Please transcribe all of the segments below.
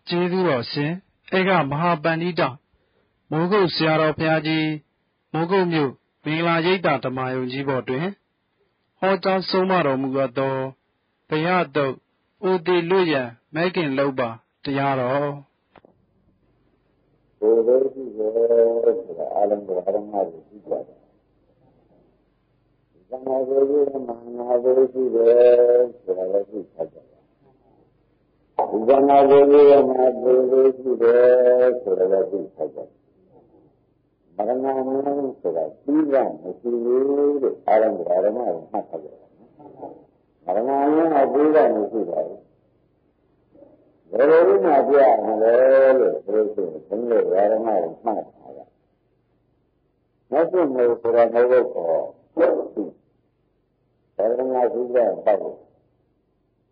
ကျေးဇူးတော်ရှင်ဧကမဟာပန္နိတမိုးကုတ်ဆရာတော်ဘုရားကြီးမိုးကုတ်မြို့မင်္ဂလာရိပ်သာဓမ္မယုံကြီးဘော်တွင်ဟောကြားဆုံးမတော်မူသောဘုရားတုတ်အိုတိလွတ်ရန်မဲခင်လောက်ပါတရားတော်ဘုရားရှိခိုးဆိုတာအလုံးစုံအရမကိုသိကြတယ်။သမာဓိရဲ့မဟာဘုရားရှိတယ်ဆိုတာလည်းသိကြတယ်။ဒီသမာဓိရဲ့မဟာဘုရားရှိတယ်ဆိုတာလည်းသိကြတယ်။မရဏမျိုးဆိုတာပြီးရမရှိဘူးလို့အလုံးစုံအရမကိုမှတ်ထားကြတယ်။မရဏမျိုးကပြီးရမရှိပါဘူး။ဘယ်လိုမှပြရမလဲလို့ပြောဆိုဘုန်းကြီးရာဓမကိုမှတ်ထားတာ။နောက်ဆုံးမျိုးဆိုတာမဟုတ်တော့ဘာဓမရှိတဲ့ပတ်လို့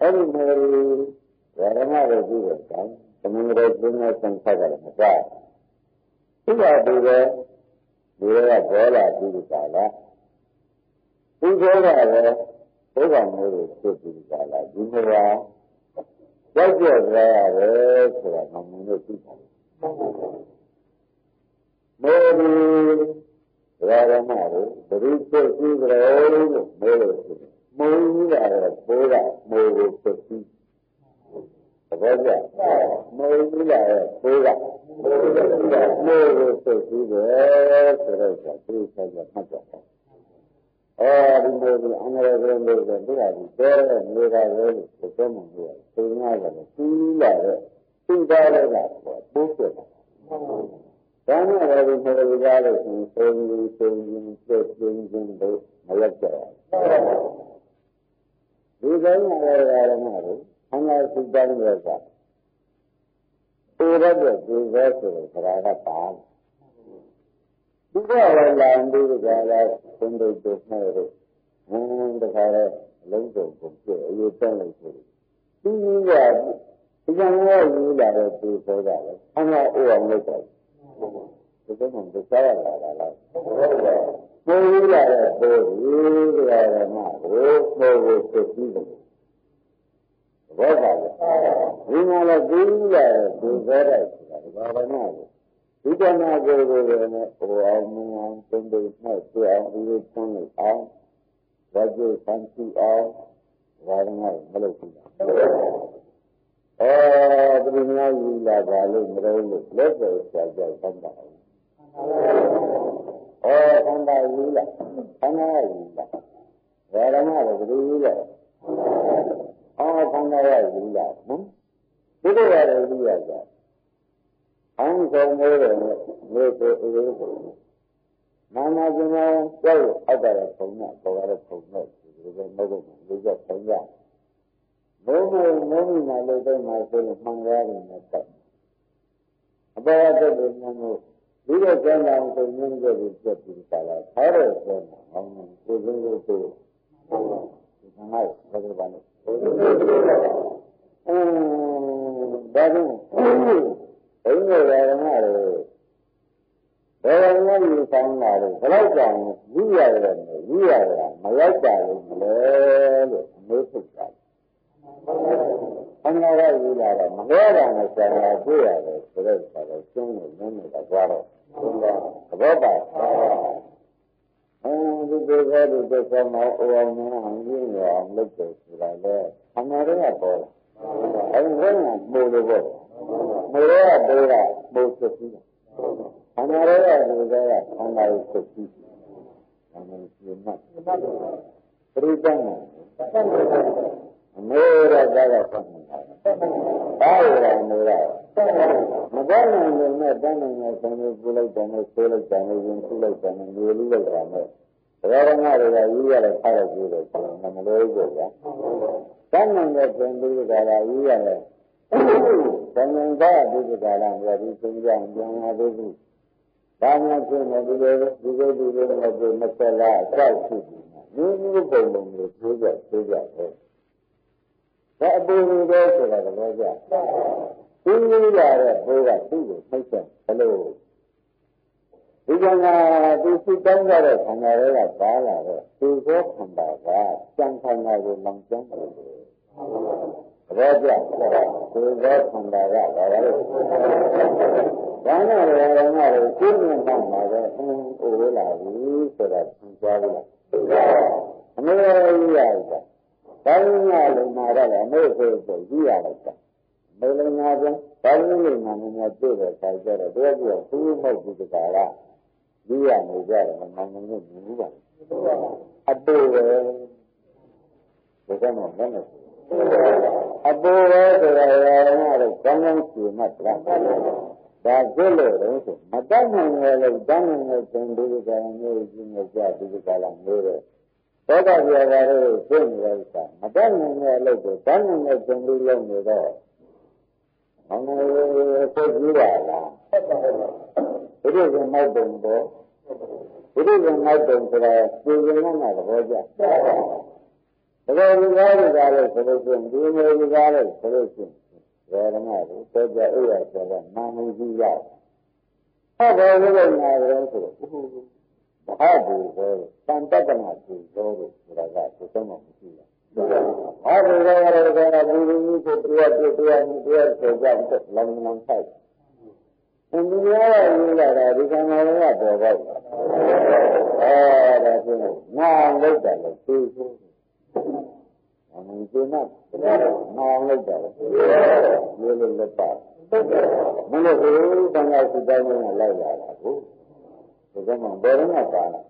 အဲ့ဒီမျိုးရာဓမကိုကြည့်တဲ့အခါသမင်္ဂရကျင်းတဲ့ဆံဆက်ကြတယ်မကွာ။ဒီလိုဒီလိုဒီကဘောလာပြီးကြတာဒီဘောလာလည်းဘုရားမျိုးကိုဖြစ်ပြီးကြတာဒီမျိုးကကြောက်ကြရတယ်ဆိုတာမှမလို့သိတယ်။မေဒီရာရမတို့ဘယ်လိုဖြစ်ပြီးကြလဲလို့မေးလို့ဆိုတယ်။မုံကြီးလာတော့ဘိုးကမိုးကိုဖြစ်ပြီးသဘောကျ။မုံကြီးလာတော့ဘိုးကမိုးကိုဖြစ်ပြီးတယ်ဆိုတော့သူဆက်ကြမှတ်ကြတယ်။အဲဒီလိုဒီအန္တရာယ်တွေလို့ဆိုတော့ဒီတဲနေတာလေလို့ပြောမှမဟုတ်ဘူး။သိညာကလည်းပြီးလာတဲ့သိသားလည်းကပိုးပြတ်တာ။ဒါနဲ့လည်းဒီလိုကြားလို့ဆိုရင်သုံးပြင်းပြည့်ပြင်းလို့မရက်ကြဘူး။ဒီတိုင်းလည်းရတယ်မဟုတ်ဘူး။အမှန်သိသားတွေကသိရတဲ့ဒီပဲဆိုတော့ခရာကပါဒီကလည်းလာပြီးကြတာသင်္ဒိတ်တို့နဲ့တခါတော့လုံးစုံကုန်ပြည့်အရေးတန်းလို့ဆိုတယ်ဒီကြီးကဒီကံရောယူလာတဲ့ဒီဆိုကြတယ်အမှန်အိုးအောင်လုပ်တယ်ဒီကမှမကြားရတာလားကိုယ်ယူလာတဲ့ဘိုးကြီးတရားဓမ္မကိုကိုယ်ကိုသိပြီးတယ်ဘောပါလေဒီမှာလည်းဒီယူလာတဲ့ဒီဆိုတဲ့ဆိုတာဘာမှမဟုတ်ဒီကနာကိုယ်ကိုယ်နဲ့ဟိုအောင်မအောင်သင်္ဒိတ်နဲ့ပြောင်းပြီးသင်လို့အောင်ဝါကျဆန်းစီအောင်ဘာမှမလုပ်ဘူးဒီများယူလာပါလို့မလို့လက်ပဲဆက်ကြသမ်းပါသမ်းပါယူလာသမ်းပါယူလာဘာမှမလုပ်ဘူးလေသမ်းပါယူလာနော်ဒီလိုရတယ်ယူရကြအင်းဆုံးမိုးတယ်လို့ဆိုအေးဆိုနာနာကျင်ကြောက်အောက်တာပုံနဲ့ပေါ်ရတဲ့ပုံနဲ့ဒီလိုမဟုတ်ဘူးလူကဆိုင်ရဘုံဘုံနာလို့တော့မှဆိုရင်မှန်ရတယ်နဲ့တက်အပေါ်တက်တယ်မျိုးဒီလိုကျမ်းတော်ဆိုမြင်ကြပြီးပြတ်ပြီးပါလားခါရဆိုတော့ဟောင်းကိုယ်ကိုယ်ကိုဒီကနေ့ဘယ်လိုပါလဲဒါကြောင့်ဘုန်းတော်ရဟန်းတွေဘယ်လိုမျိုးယူဆောင်လာလို့ဘယ်လောက်ကြောင်ယူရတယ်ယူရတာမလိုက်တာလို့မလဲလို့အမေးထုတ်တာအမှန်တော့ယူလာတော့မလဲတာနဲ့ဆရာကတွေ့ရတယ်ဆိုတော့ဆရာကကျင်းနေနေနေတာကြွားတော့သဘောပါဒီလိုပဲဒီသက်ဆောင်မအိုအောင်နဲ့အင်းကြီးရောလုပ်တယ်ဆိုတာလေအမှန်တော့ပေါ်လာအဲဒီကမိုးလို့ပေါ့မိုးရတဲ့ကမိုးဖြစ်ပြီးအမှန်တော့ဒီကဆန္ဒကိုဖြစ်ပြီးအမှန်ကြီးမှပရိသတ်မှာအမေရတာကပတ်နေတာဘာရံမေရမကောင်းနိုင်လို့နဲ့တန်းနေတဲ့ဆံကိုပူလိုက်တယ်နဲ့ဆိုးလိုက်တယ်နဲ့ရင်ထုလိုက်တယ်နဲ့မြေလူလိုက်တယ်နဲ့ဘယ်တော့မှတွေကယူရတဲ့ခါရကျိုးတယ်ဆိုတော့မလို့ဘူးကွာတန်းနေတဲ့ဆံပြီးကြတာယူရတယ်ဆံနေတာဒီကလာမျိုးဒီသင်ကြံပြန်လာသေးဘူးဘာမှဖြစ်နေဒီလိုနဲ့ကိုမဆက်လာအဆောက်ဖြစ်ပြီးမျိုးပုံပုံကိုပြောကြတယ်ဒါအပူတွေဆိုတာလည်းကြဒီလိုရတဲ့ဘိုးကသူ့ကိုနှိမ့်ဆက်ဘလို့ဒီကနေ့သူစိတ်တောင်းကြတဲ့ခန္ဓာတွေကပါလာတော့သူသောခန္ဓာကစံခန္ဓာကိုလောင်ကျွမ်းတယ်သ ဘောကြသူသောခန္ဓာကဘာလဲဒါနဲ့လည်းငါတို့ရှင်းနေမှမှာပဲအိုးလာပြီဆိုတာသင်ကြားဘူးလားအမေကြီးရတာဘာလို့ငါလုံးမာတော့လဲအမေဆိုကြီးရလိုက်တာမေလငါပြန်ဘာလို့ငါမင်းတွေ့တဲ့ခါကျတော့တကယ်သူ့မဟုတ်ဘူးတကားကကြီးရနေကြတယ်မမှန်ဘူးဘူးပါအတူပဲဒါကမှလည်းအပူရဲဆိုတာကတော့ကောင်းကောင်းရှင်းမှတ်တာဒါကြည့်လို့တော့ဆိုမတတ်နိုင်ရလို့တတ်နိုင်တဲ့သင်္ဒီကံမျိုးကြီးမျိုးကြဒီကလာမျိုးတဲ့သောတာပြာပါလို့ရှင်းနေတဲ့ဥစ္စာမတတ်နိုင်ရလို့ဆိုတတ်နိုင်တဲ့သင်္ဒီလုံးနေတော့ဘာလို့သိကြည့်ပါလားဘုရားကမိုက်တယ်တော့ဘုရားကမိုက်တယ်ဆိုတာပြည်ကျင်နေတာသဘောကျတကယ်ဒီကားတွေကလည်းဆိုလို့ရှိရင်ဒီမျိုးဒီကားလည်းဆိုလို့ရှိရင်ဓမ္မတို့တောကြအိယာဆိုတော့နာမည်ကြီးရောက်ဟုတ်တယ်လို့နာတယ်ဆိုတော့ဘာဘူးဆိုတန်တက္ကနာသူတော်တို့ဆိုတာကသိဆုံးမှမရှိဘူးဟာဒီလိုလည်းကတော့ဒီလိုမျိုးကိုတရားဆိုကြတယ်လမ်းလမ်းဆိုင်ဒီလိုရေးလာတာဒီကံတော်ကပေါ်ပေါက်တယ်ဒါဆိုနာလိုက်တယ်လို့သိဆိုအမှန်ကျင်းတော့မောင်းလိုက်တယ်ရေးလို့လက်ပါမလို့ဘူးတန်ခါစုတောင်းနေတာလိုက်လာတာကိုဒီကမှဘယ်တော့မှပါလားဒါ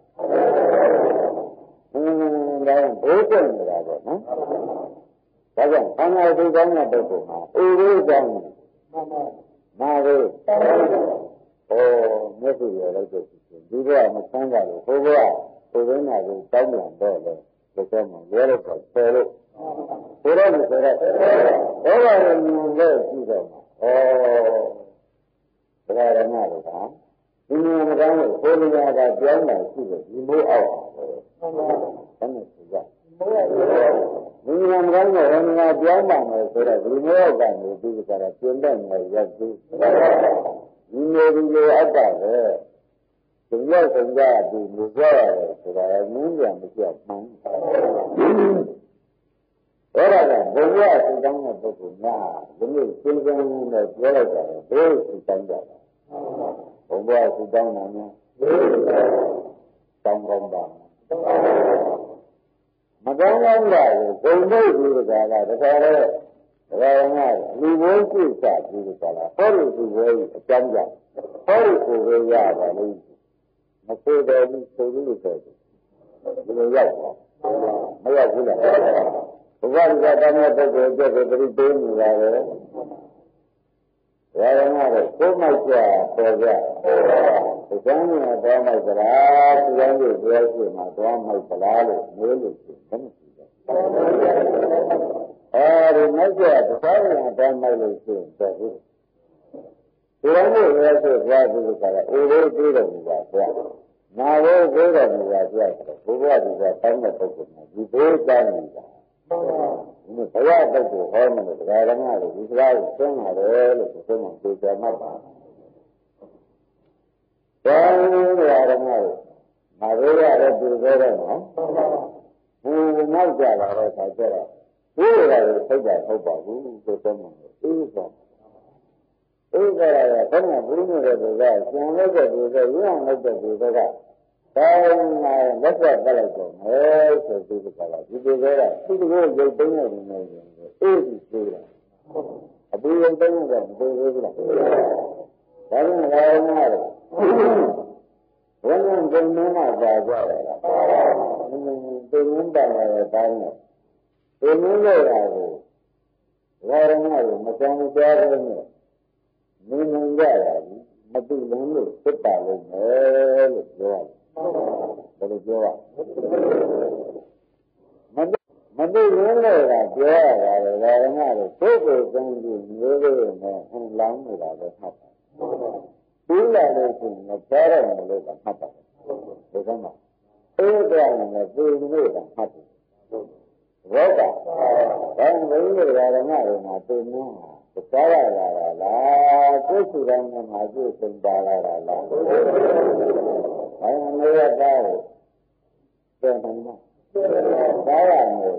ဘိုးကျနေတာပေါ့နော်ဒါကြောင့်တန်ခါစုတောင်းတဲ့ပုဂ္ဂိုလ်မှာအိုလေးတောင်းနာလေးမျက်စိရလိုက်တဲ့ဒီဘက်မဆန်းကြလို့ဘိုးကဘုရင်နာကိုတောင်းပြန်တော့လေဒီကမှရဲတော့ဆယ်လို့ဘုရားမဆိုတော့ဘောရရဲ့မြင်လို့ကြည့်တော့ဘုရားရမလို့ကဒီမြင်မကောင်းလို့ဘုရားကပြောင်းတာရှိတယ်ဒီမိုးအောက်ဘယ်နဲ့ဆိုကြဒီမြင်မကောင်းလို့ဘုရားပြောင်းပါမယ်ဆိုတော့ဒီမိုးအောက်ကနေဒီကရပြင်တဲ့နေရက်ကြီးဒီမျိုးဒီလိုအပ်တာပဲဒီရောက်ဆုံးကြပြီးလူကြရတယ်ဆိုတာနင်းပြန်မပြောက်မှန်းအဲ့ဒါကဘုရားစူတောင်းတဲ့ပုဂ္ဂိုလ်များဒီလိုစိတ်ကံနဲ့ပြောလိုက်တာဘယ်စူတောင်းကြတာဘုရားစူတောင်းတာများတောင်းကောင်းပါမကောင်းကောင်းတာကိုဂုံလို့ဒီကလာတခါတော့ဒါကလူဘိုးကြည့်စားဒီကလာဟောဒီလူဘိုးအကြောင်းကြောင့်ဟောဒီကိုပဲရပါလိမ့်မဆိုးတယ်ဘူးဆိုလို့ဆိုတယ်ဒီလိုရောက်ပါမရောက်ဘူးလားဘုရားကတမ်းတဲ့ပုဂ္ဂိုလ်အတွက်ကိုပြိပေးနေတာပဲဒါကလည်းကိုယ်မိုက်ကြပေါ်ကြဒီကံနဲ့တော့မိုက်ကြလားဒီကံကိုပြောရှိမှတော့မိုက်ကြလားလို့မေးလို့ရှိတယ်မရှိဘူးအဲဒီမိုက်ကြတစ်ခါရင်တော့မိုက်လို့ရှိတယ်ဟုတ်ဒီကံကိုပြောရှိသွားပြီဆိုတော့အိုလေးသေးတယ်ဘူးပါဗျာနာလို့သေးတယ်ဘူးပါဗျာဘုရားဒီကတမ်းတဲ့ပုဂ္ဂိုလ်ကဒီဘေးတမ်းနေတာဒီဘုရားပုဂ္ဂိုလ်ဟောမယ်လို့တရားဓမ္မလို့ဒီစကားကိုသိနေတယ်လို့ဆိုမှသိကြမှာပါတရားဓမ္မလို့မဘိုးရတဲ့သူပြောတယ်နော်ဘူးနောက်ကြလာတော့ခါကျတော့ဒီလိုလည်းသိတာဟုတ်ပါဘူးဆိုတော့မှအေးဆိုအေးကြရတဲ့ဘုရားဘုရားနေတဲ့သူကကျန်လိုက်တဲ့သူကရအောင်လိုက်တဲ့သူကတောင်းလာလက်ဆက်တက်လိုက်တော့မယ်ဆိုပြီးဒီကလာဒီလိုကသူ့ကိုရုပ်သိမ်းနေတယ်လို့အေးပြီးပြောတာအပူရုပ်သိမ်းတော့မသိဘူးလားဒါကြောင့်လည်းငါတို့ဘယ်လိုဘယ်လိုမှပါကြရလားဒီလိုပါလာတဲ့တိုင်းနဲ့ဒီလိုလို့ရကိုဘာရမလို့မကြမ်းကြရဘူးနဲ့နေနေကြရဘူးမသိလုံးလို့ဖြစ်ပါလိမ့်မယ်လို့ပြောရတယ်ဘယ်လိုပြောရမသိရင်းလည်းကပြောရတာလေဒါကမှလို့ပုဂ္ဂိုလ်ကောင်းကြီးမျိုးလေးနဲ့ဟန်လောင်းနေတာပဲမှတ်ပါပြီးလာလို့ရှိရင်ကြားရတယ်လို့ကမှတ်ပါဒီကမှအေးတယ်နဲ့သိလို့ကမှတ်တယ်ဘောကဒါဘယ်လိုဓမ္မတွေမှာသိနေမှာကြားရလာတာလားကိုယ်စုတိုင်းမှာကိုယ်စင်ပါလာတာလားဘာမှမရတော့ဘူးပြန်မှာဒါရမယ်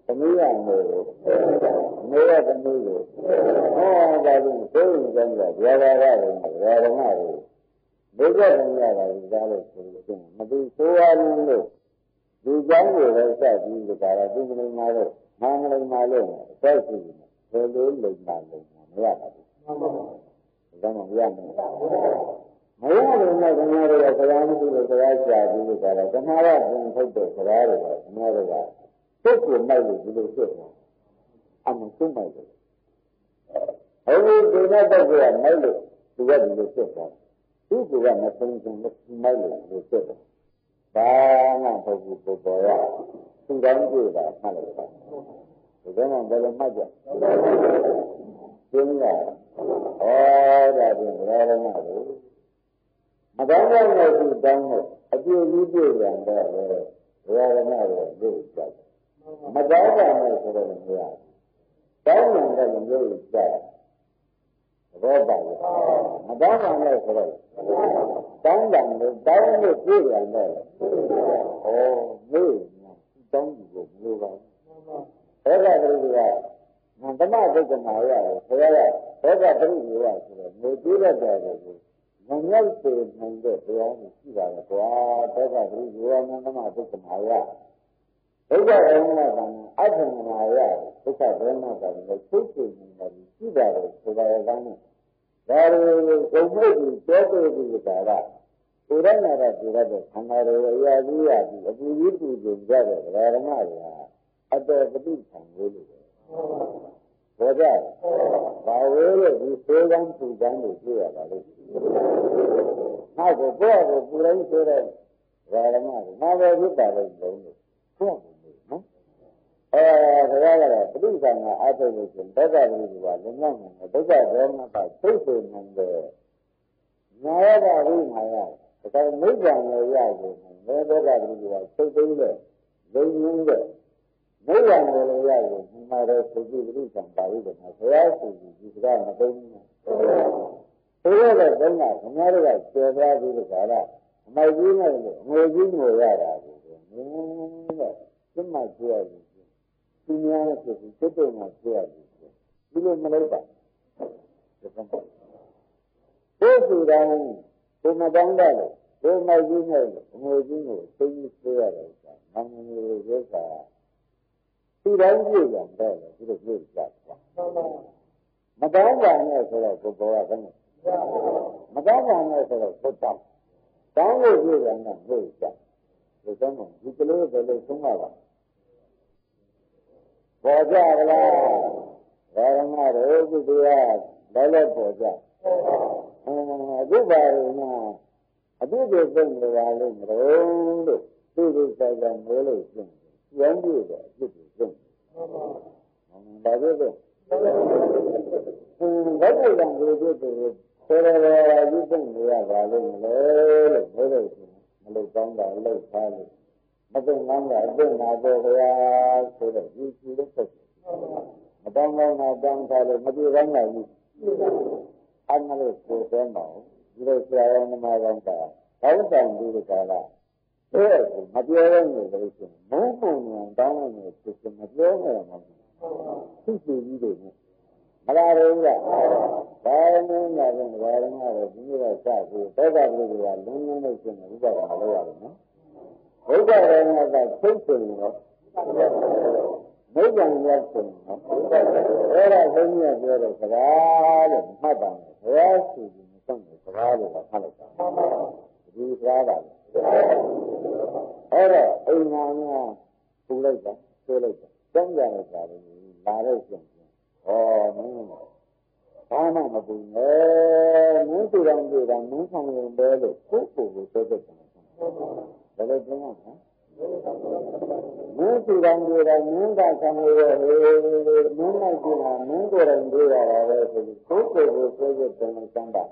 သမီးရမို့မေရသမီးကိုဟောတာကသိရင်ကြောင့်ဗျာဘာသာရတယ်ဗျာဓမ္မတွေဘုရားတရားကကြားလို့ဆိုရင်မသိဆိုရဘူးလို့ဒီကြောင့်ကိုလည်းစပြီးကြတာဒီမလိမ္မာလို့နာမလိမ္မာလို့စိုက်ရှိတယ်ဘယ်လိုလိမ္မာလို့မရပါဘူးဒါမှမရဘူးမရလို့နဲ့ခင်ဗျားတို့ကဆရာမရှိလို့ဆရာရှာပြီးကြတာဓမ္မရပြန်ထုတ်တဲ့ဆရာတွေကခင်ဗျားတို့ကပုဂ္ဂိုလ်မိုက်လို့ဒီလိုဖြစ်တယ်အမှန်ဆုံးမိုက်တယ်အဲဒီဒီနဲ့တော့ကမိုက်လို့သူကဒီလိုဖြစ်သွားသူကမဆုံးဆုံးမိုက်လို့ဒီဖြစ်တယ်ဘာမှမဟုတ်ဘူးပုဂ္ဂိုလ်ရသူတောင်းကြည့်တာမှတ်လိုက်ပါဒီကနေ့ဘယ်လိုမှတ်ကြသိနေလားဒါပြင်ဘယ်လိုမှလို့မကောင်းတဲ့သူတောင်းလို့အပြည့်ကြီးပြည့်ပြန်တော့လေဘယ်လိုမှလို့လို့ကြတယ်မကောင်းတာနဲ့ဆိုတော့မရတောင်းတယ်လည်းမျိုးကြတယ်ဘောပါလို့မကောင်းတာနဲ့ဆိုတော့တောင်းတယ်လို့တောင်းလို့ပြည့်ပြန်တော့မေးတောင်းကြည့်လို့မလိုပါဘူးဘောကတည်းကဓမ္မဒုက္ခမှာရတယ်ဆရာကဘောကတည်းကရဆိုတော့နေကြည့်တဲ့တယ်ကိုမမြတ်စေနိုင်တဲ့ဘုရားကိုရှိပါတယ်ကွာဘောကတည်းကရဓမ္မဒုက္ခမှာရဒုက္ခဝေဒနာကအထင်မှာရဒုက္ခဝေဒနာကလည်းသိသိနေတယ်ရှိပါတယ်ဆိုတာကလည်းဒါလိုဂုဏ်မဲ့ပြီးတောပြေပြီးကြတာကိုယ်တိုင်နာတော့ဒီတော့ခန္ဓာတွေအရာကြီးရပြီးအပူကြီးပူကြကြတဲ့ဓမ္မတွေဟာအတေပတိခံလို့လို့ဘောကြဘာဝဲလို့ဒီသေကံပူကံကိုကြည့်ရတာလေနောက်ကိုကိုယ့်ကိုပူတိုင်းဆိုတဲ့ဓမ္မတွေနာပဲဖြစ်တာလို့လုံးလို့ဟုတ်ဘူးနော်ဒါကတော့ပဋိသင်္ခါအားထုတ်လို့ဆိုရင်ဒုက္ခပရိဒီဝလုံလောက်နေတယ်ဒုက္ခဒေါမနကသိသိနေတယ်နာရတာဝိမာယဒါကမိစ္ဆာနဲ့ရကိုဘယ်ဒုက္ခပရိဒီဝသိသိတဲ့လုံငင်းတဲ့မိစ္ဆာနဲ့လည်းရကိုဒီမှာတော့သိသိပဋိသင်္ခါပါဠိတော်မှာဘုရားရှိခိုးဒီစကားမသိဘူးဆိုရတဲ့ဘုရားခင်ဗျားတို့ကကျေသွားပြီးတော့ဒါကအမိုက်ကြီးနဲ့လို့ငွေကြီးငွေရတာကိုနင်းတဲ့စိတ်မှကြည့်ရဘူးသူများနဲ့ဖြစ်ပြီးစိတ်တုံမှာကြည့်ရဘူးဒီလိုမလုပ်ပါဒီကောင်ကိုယ်တိုင်းကိုမတောင်းတလို့ကိုမိုက်ကြီးနဲ့ငွေကြီးကိုသိသိဆွေးရတယ်ဆိုတာနာမည်ရဲ့ဥစ္စာသူတိုင်းကြည့်ကြတယ်သူတို့ကြည့်ကြတယ်မတောင်းပါနဲ့ဆိုတော့ကိုဘောကဘယ်နဲ့မတောင်းပါနဲ့ဆိုတော့ကိုတောင်းလို့ကြည့်တယ်နဲ့ကြည့်ကြဒီကောင်ကဒီကလေးပဲလို့ဆုံးပါပါပေါ်ကြလားဓမ္မတို့ကုသရာလည်းလည်းပေါ်ကြအခုပါရင်အတုတွေသိနေပါလို့မလို့သူ့ကိုစိုက်ကြမိုးလို့ရှင်းရမ်းပြည့်တယ်အတုတွေသိဘာလို့လဲဘယ်လိုလဲဒီလိုတွေဆိုရတာယူသိနေရပါလို့မလို့ဘယ်လိုမလို့ကောင်းတာလို့သားလို့မသိငန်းကအသိနာပေါ်ကြဆိုတော့ဒီကြည့်လို့ဖြစ်မတောင်းကောင်းတာတောင်းထားလို့မပြေကောင်းတာဘူးအမှန်လို့ဆိုတဲ့မှာဒီလိုဆရာတော်နမကောင်းတာတောင်းဆောင်ပြီးကြတာအဲ့ဒါမပြောရဘူးလို့ဆိုရင်မုန်းပုံနဲ့တောင်းနေဖြစ်စမပြောနဲ့မှာသူ့ပြည်ကြီးတွေမလာတော့ဘူးလားဘာမှမလာဘူးဘာမှမလာဘူးဒီလိုစပြီးသောတာပတိကလုံးလုံးလို့ရှင်းတယ်ဥပဒါမလုပ်ရဘူးနော်ဘုရားရဲ့ငါကသိဆိုရင်တော့မိဂံရောက်ဆိုရင်တော့အဲ့ဒါဘုန်းကြီးကပြောတဲ့စကားလို့မှတ်ပါမယ်ဘုရားရှိခိုးမဆုံးတဲ့စကားလို့မှတ်လိုက်တာဒီစကားပါအဲ့တော့အိမ်မှာများပူလိုက်တာဆွဲလိုက်တာကြောင်းကြလိုက်တာလေလာတော့ရှင်ဟောမင်းဘာမှမပူနဲ့မင်းသူတော်ကြည့်တာမင်းဆောင်ရုံပဲလို့ကိုယ်ကိုယ်ကိုဆွဲတဲ့တယ်ဘယ်လိုပြောမလဲမင်းသူတော်ကြည့်တာမင်းကဆောင်ရုံပဲမင်းလိုက်ကြည့်တာမင်းကိုယ်တိုင်ကြည့်ရတာပဲဆိုပြီးကိုယ်ကိုယ်ကိုဆွဲတဲ့တယ်စမ်းပါ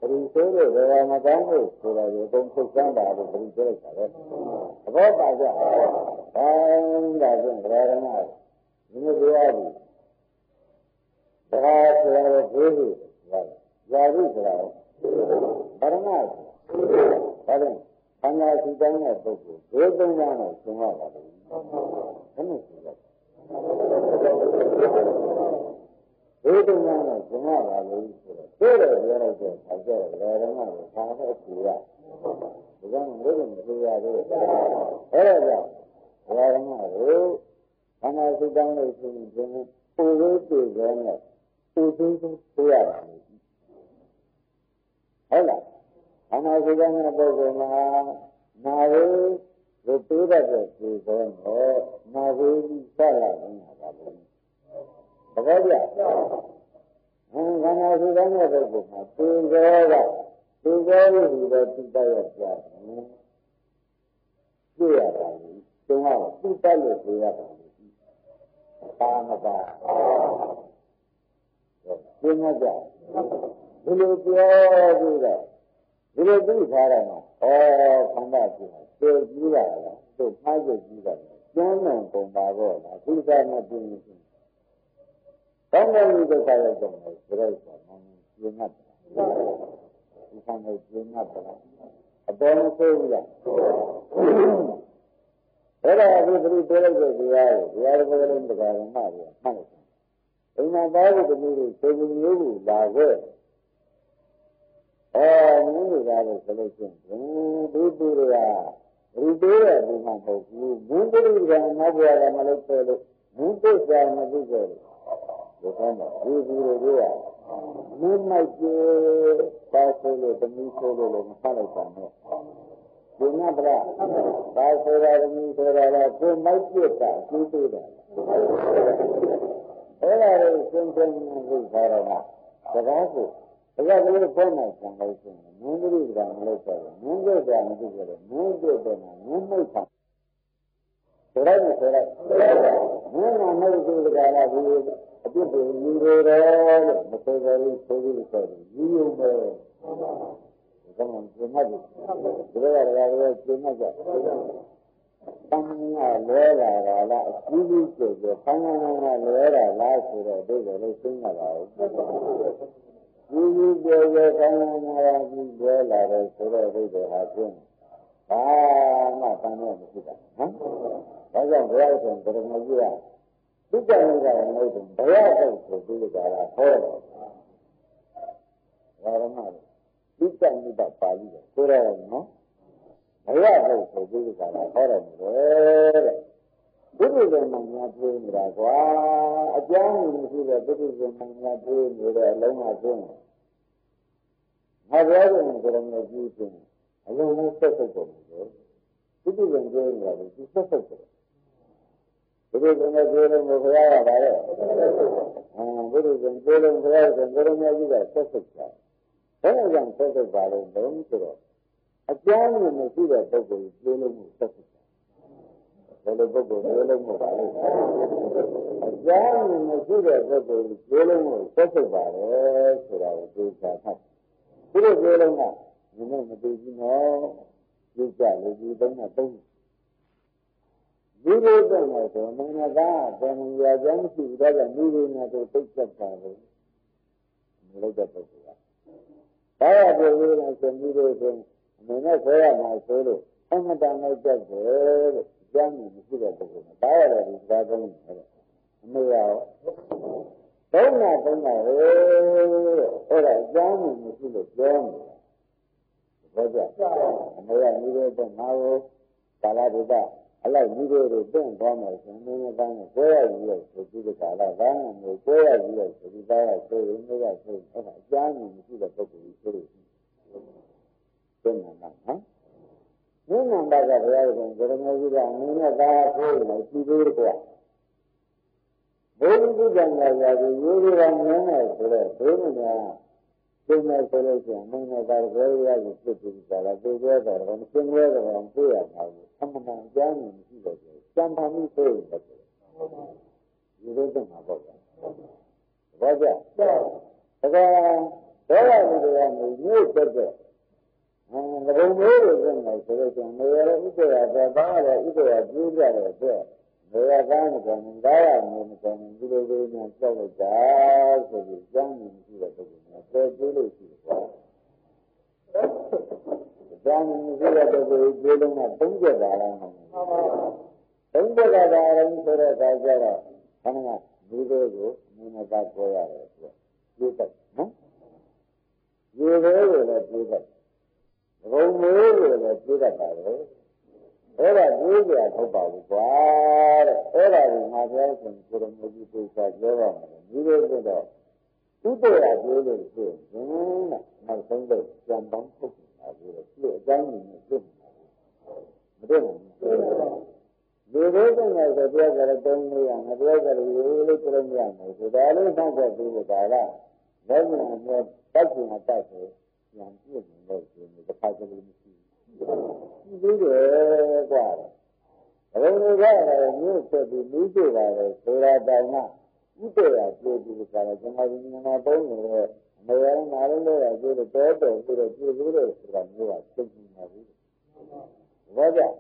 ဒီဆိုလို့ဘယ်မှာမကောင်းလို့ဆိုတော့ဒီတုံးထုတ်စမ်းပါလို့ပြပြောလိုက်တာပဲအဘောပါကြဘာသာဖြင့်ဘယ်ရမလဲဒီလိုပြောရဘူးဒါဆိုရတဲ့ဘိဓိရာဟုဆိုတာဗရမဒါလည်း ခန္ဓာရှိတိုင်းတဲ့ပုဂ္ဂိုလ်ဒုသုံးပါးနဲ့ရှင်းရပါလိမ့်မယ်ဘယ်နဲ့ရှင်းရလဲဒုသုံးပါးနဲ့ရှင်းရပါလိမ့်ဆိုတော့ပြောလိုက်တဲ့အခါကျတော့ဘယ်တော့မှသာတဲ့အဖြေရဒါကြောင့်ဘုရားမပြောရဘူးအဲ့ဒါကြောင့်ဘယ်တော့မှခန္ဓာရှိတိုင်းလို့ရှင်းရင်ပူလို့ပြည့်စုံတဲ့ပူသိသိဆိုရပါလိမ့်ဟုတ်လားခန္ဓာရှိတိုင်းတဲ့ပုဂ္ဂိုလ်မှာနာဝေကိုပြေးတတ်တဲ့ဒီကောတော့နာဝေကြီးဆက်လာနေတာပါလို့တကယ်ကြခန္ဓာရှိတိုင်းတဲ့ပုဂ္ဂိုလ်မှာပြေးလို့ဒီတော့တိတ္တရပြတယ်ပြေးရပါလိမ့်ကျုံတော့တိတ္တလို့ပြေးရပါလိမ့်ပါမပါပြင်းကြဒီလိုပြောပြီးတော့ဒီလိုသိထားတယ်နော်ခန္ဓာရှိတယ်သိကြည့်ရတာသူ့မှားကြည့်ကြည့်တယ်ကျမ်းနဲ့ပုံပါတော့လားသိစားမပြင်းဘူးကောင်းတဲ့ဒီဒုက္ခရဲ့ကြောင့်ဆိုတော့မှပြင်းတ်ဒီဆံကိုပြင်းတ်တယ်အပေါ်မဆိုးဘူးလားအဲ့ဒါအခုသူပြောလိုက်တဲ့တရားကိုတရားတော်ကလည်းတရားဓမ္မတွေမှတ်တယ်အိမ်မှာသားကိုတမျိုးကိုစေကူမျိုးကိုလာခဲ့မင်းတို့ကားလို့ဆိုလို့ရှိရင်ဒီသူတွေကဒီသေးတဲ့ဒီမှာမဟုတ်ဘူးဘုန်းကြီးကနောက်ဘဝကမလုပ်ခဲ့လို့ဘုန်းသစ္စာမသိခဲ့လို့ဒီကောင်းတော့ဒီသူတွေကမင်းမိုက်ကျေပါဆိုလို့တမီးဆိုလို့လည်းမဖတ်လိုက်ပါနဲ့ဒီနတ်ဗရာပါဆိုတာတမီးဆိုတာကကိုမိုက်ပြစ်တာကျူးသေးတယ်အဲ့ဒါကိုရှင်းရှင်းလင်းလင်းပြောတော့စကားကိုဒါကလေးပုံမှန်ဆံလို့ရှိရင်မင်းတို့ကမလုပ်တော့ဘူးမင်းတို့ကမသိကြတယ်မင်းတို့ကမင်းမိတ်ဆံဆိုလိုက်မဆိုလိုက်မင်းကမဟုတ်ဘူးကလားဒီအပြစ်တွေယူရတော့လို့မဆိုကြဘူးဆိုပြီးဆိုတယ်ယူရုံပဲဒါမှမဟုတ်ကျင်တ်တယ်ဒါကကျင်တ်ကြတန်ငါလဲလာတာလားအကြီးကြီးကျယ်ကျယ်တန်ငါလဲတာလားဆိုတော့ဒီလိုလေးသိနေပါဦးဒီကျေကျေကောင်းကောင်းနာကြီးပြောလာတယ်ဆိုတော့ဒီလိုဟာကျင်းဘာမှတန်တော့မရှိတာနော်ဒါကြောင့်ဘုရားရှင်ဗရမကြီးကသူ့ကြောင့်လည်းမဟုတ်ဘူးဘုရားဟုတ်ဆိုပြီးကြတာဟောတယ်ဘာရမလဲသူ့ကြောင့်လည်းပါဠိတယ်ဆိုတော့နော်ဘုရားဟုတ်ဆိုပြီးကြတာဟောတယ်တဲ့ဘုရားရှင်မှညာပြေးနေတာကွာအကြောင်းမရှိတဲ့ဘုရားရှင်မှညာပြေးနေတဲ့အလုံးအကျင်းငါပြောတယ်ဆိုတော့လည်းကြည့်ချင်းအလုံးလုံးဆက်ဆက်ကုန်တယ်ဘုရားရှင်ပြေးနေတာကိုသူဆက်ဆက်တယ်ဘုရားရှင်ပြေးလို့ဘုရားရပါရဲ့ဘုရားရှင်ပြေးလို့ဘုရားရှင်ဘုရားမြတ်ကြီးကဆက်ဆက်တာဘယ်လိုကြောင့်ဆက်ဆက်ပါလဲဘုန်းဆိုတော့အကြောင်းမရှိတဲ့ပုဂ္ဂိုလ်ပြေးလို့ဆက်ဆက်ဘယ်လိုပုဂ္ဂိုလ်ပြေးလို့မပါလို့အကြောင်းမရှိတဲ့ပုဂ္ဂိုလ်ပြေးလို့ဆက်ဆက်ပါလေဆိုတာကိုသိချာဖတ်ဒီလိုပြေးလို့ကမင်းမသိဘူးနော်သိကြလို့ဒီသုံးနဲ့သုံးဒီလိုတော့ဆိုမင်းကဘယ်လိုရကြမ်းရှိတော့ကမိရင်းနဲ့သိချက်တာလို့မလုပ်တဲ့ပုဂ္ဂိုလ်ကဘာရပြေးလို့ဆိုပြီးလို့ဆိုမင်းနဲ့ဆွဲရမှာဆိုလို့အမှန်တန်လိုက်တတ်တယ်လို့ကျမ်းမြင်မရှိတဲ့ပုဂ္ဂိုလ်ကဘာရတယ်ဒီသာသုံးတယ်အမေရောသုံးတာဟဲ့အဲ့ဒါကျမ်းမြင်မရှိလို့ပြောနေတာဘောကြအမေကမိတဲ့ငါ့ကိုကာလဒုက္ခအလိုက်မိတဲ့တွေတင့်သွားမယ်ဆိုရင်မင်းသားနဲ့ကိုယ်ရည်ရဲ့ဆိုပြီးတဲ့ကာလဘာမှမဟုတ်ကိုယ်ရည်ရဲ့ဆိုပြီးသားရဆိုရင်မင်းကဆိုအဲ့ဒါကျမ်းမြင်မရှိတဲ့ပုဂ္ဂိုလ်ကြီးဆိုလို့သိနေမှာနော်ဘုရားဘာသာဘုရားရှင်ဗရမကြီးကမင်းနဲ့သားဆိုရင်ကြည့်သေးတယ်ဘုရားကြီးကံလာရာဒီရိုးရိုးကမြင်တယ်ဆိုတော့ဘုရားများသိနေဆိုလို့ရှိရင်မင်းနဲ့သားဘယ်ရည်ဖြစ်ပြီးကြလားသိကြတယ်ဘာမသိရတော့ဘာသိရမှာလဲအမှန်တန်ကြားနေမရှိတော့ဘူးစံပါမှုဆိုရင်တော့ဒီလိုတော့မှာပေါ့ဘာကြဒါကဒေဝလူတွေကနေမြို့တက်တဲ့ဘုံမျိုးတွေပြင်နေဆိုလို့ရှိရင်နေရဥစ္စာတော့ဘာလဲဥစ္စာပြည့်ကြတဲ့အတွက်နေရကောင်းတယ်ဒါရမျိုးမကောင်းဘူးဒီလိုလေးများကြောက်လိုက်တာဆိုပြီးကျမ်းမြင်ရှိတဲ့ပုဂ္ဂိုလ်များပြောပြလို့ရှိတယ်ကွာ Jangan mesti ada berjualan tunggu dalam. Tunggu dalam surat ajar. Karena video itu mana koya itu. Juga, video juga. Rumah juga baru. Era juga apa buat. Era macam kurang begitu saja. Video itu. Itu juga itu. Macam tu jangan pun. Jangan itu. Betul. Video kan ada dia kalau tunggu yang ada kalau ini kurang yang itu. Kalau sampai itu dah. Jadi kita tak cuma tak yang ini kita pakai ini. Video kuat. Kalau ni ada ni seperti video ada surat dana. Itu ya jadi kalau jangan ini mana pun Mereka malam ada jadi todo sudah sudah buat semua itu. Wajah.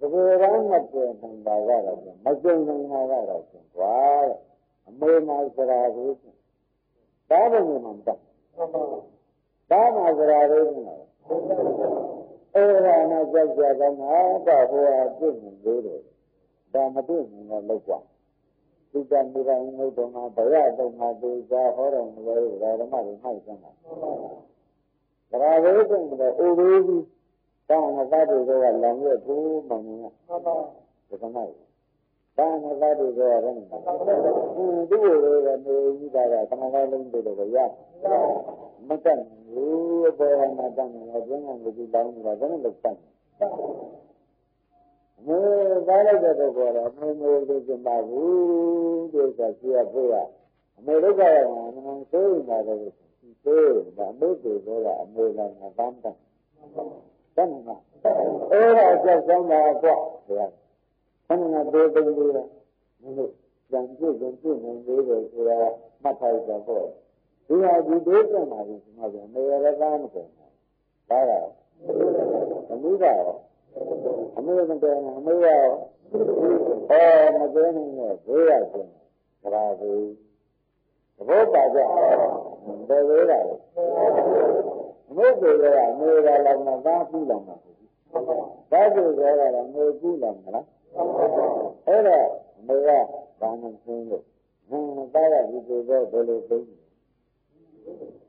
Sekarang macam mana lagi? Macam mana lagi? Wah, mereka serah itu. Tahu ni mana? Tahu serah itu. Orang nak jaga mana buat itu. Dah mati mana lupa. Kita mula ini dengan bayar dengan desa orang mula ramai sana. Kerana itu kita urus tanah tadi kita langgar tu mana? Sekarang, tanah tadi kita orang. Dua orang ini dah tanah lain tu bayar. Macam ni, orang macam ni, jangan begitu langgar, jangan lepas. Kalau kita berada, mereka jemaah desa siapa ya? Mereka yang sering ada itu, mereka berada mereka nampak, kan? Orang sama apa? Kan ada benda ni, janji mereka mata itu. Dia di desa mana? Mereka kan? Bara, mereka. American America macam ni, dia tu, kerana apa saja, berbeza. Mereka lama bagi lama, bagi mereka lama. Era mereka banyak sini, mereka itu boleh pergi.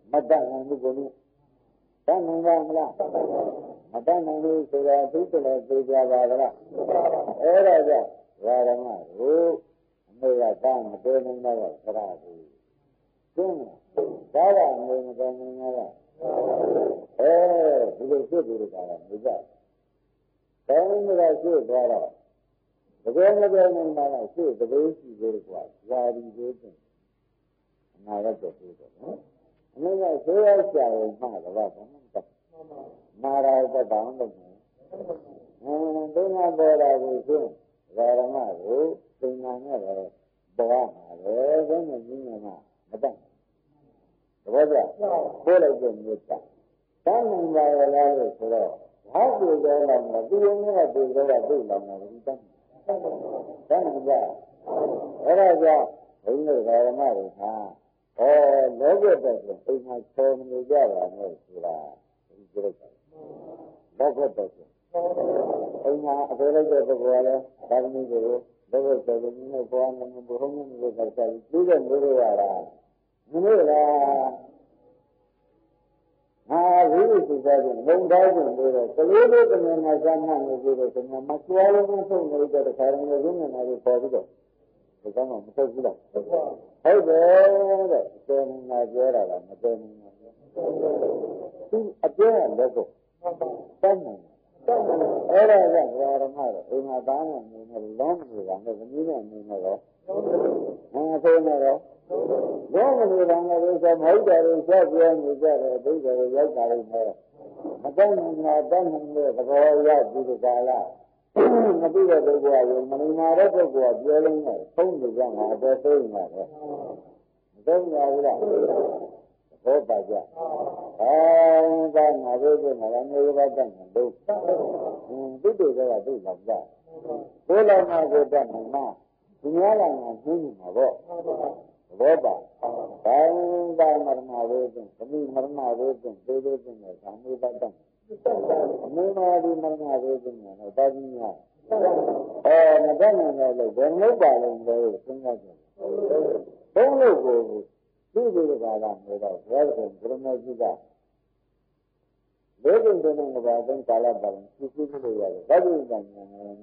Macam ni boleh, kan mana? Ada nanti sudah itu lah kerja bahagia. Ada warna ru, mereka kan dengan mereka terapi. Cuma, cara mereka mengenai. Sudah cara juga. Kalau mereka sudah, bagaimana mengenai sudah berkuat, jadi itu. Mereka itu. Mereka sudah siapa mana Mara itu tahun tu. Dengan berada di sini, kerana itu sebenarnya bawa dengan ini macam, betul? Boleh jadi. Kalau kita lalu sudah, hati dalam hati ini ada dalam kita. Kan kita, orang ini kerana itu, logo itu, ini semua jalan sudah. Bagus tu. Ini apa lagi berbuat? Kami itu, bagus tu. Ini bukan membuat ni berkata. Juga berbuat. Ini lah. Ini sudah ni. Mungkin berbuat. Kalau itu macam mana berbuat? Macam mana pun mereka sekarang ini nanti pergi. Bukan macam tu lah. Hey, betul. Jangan ngajar lah. Macam ni. Apa yang lepas? Sama. Orang ramai. Ini ada ni long ni, ni ada. Apa ni ada? Long ni ada. Semua dari siapa ni ada. Dari yang dari mana? Macam ni, kalau ya di dalam. Nanti ada buat. Mana ada buat. Jualan ni. Pun jangan ada tu ni ada. Macam ni ada. Oh baca. Dan ada tu malam ni baca tu. Itu juga tu baca. Kalau nak baca mana, dunia lang ni mana? Baca. Dan marna tu, kami marna tu, tu ni kami baca. 没嘛的没嘛的，怎么了？大金呀？那咱们那个人老板人都生下去，东路过，这个啥啦？没到，主要是不能买几个。लेकिन दोनों के बाद में काला बाल किसी को ले जाए बाकी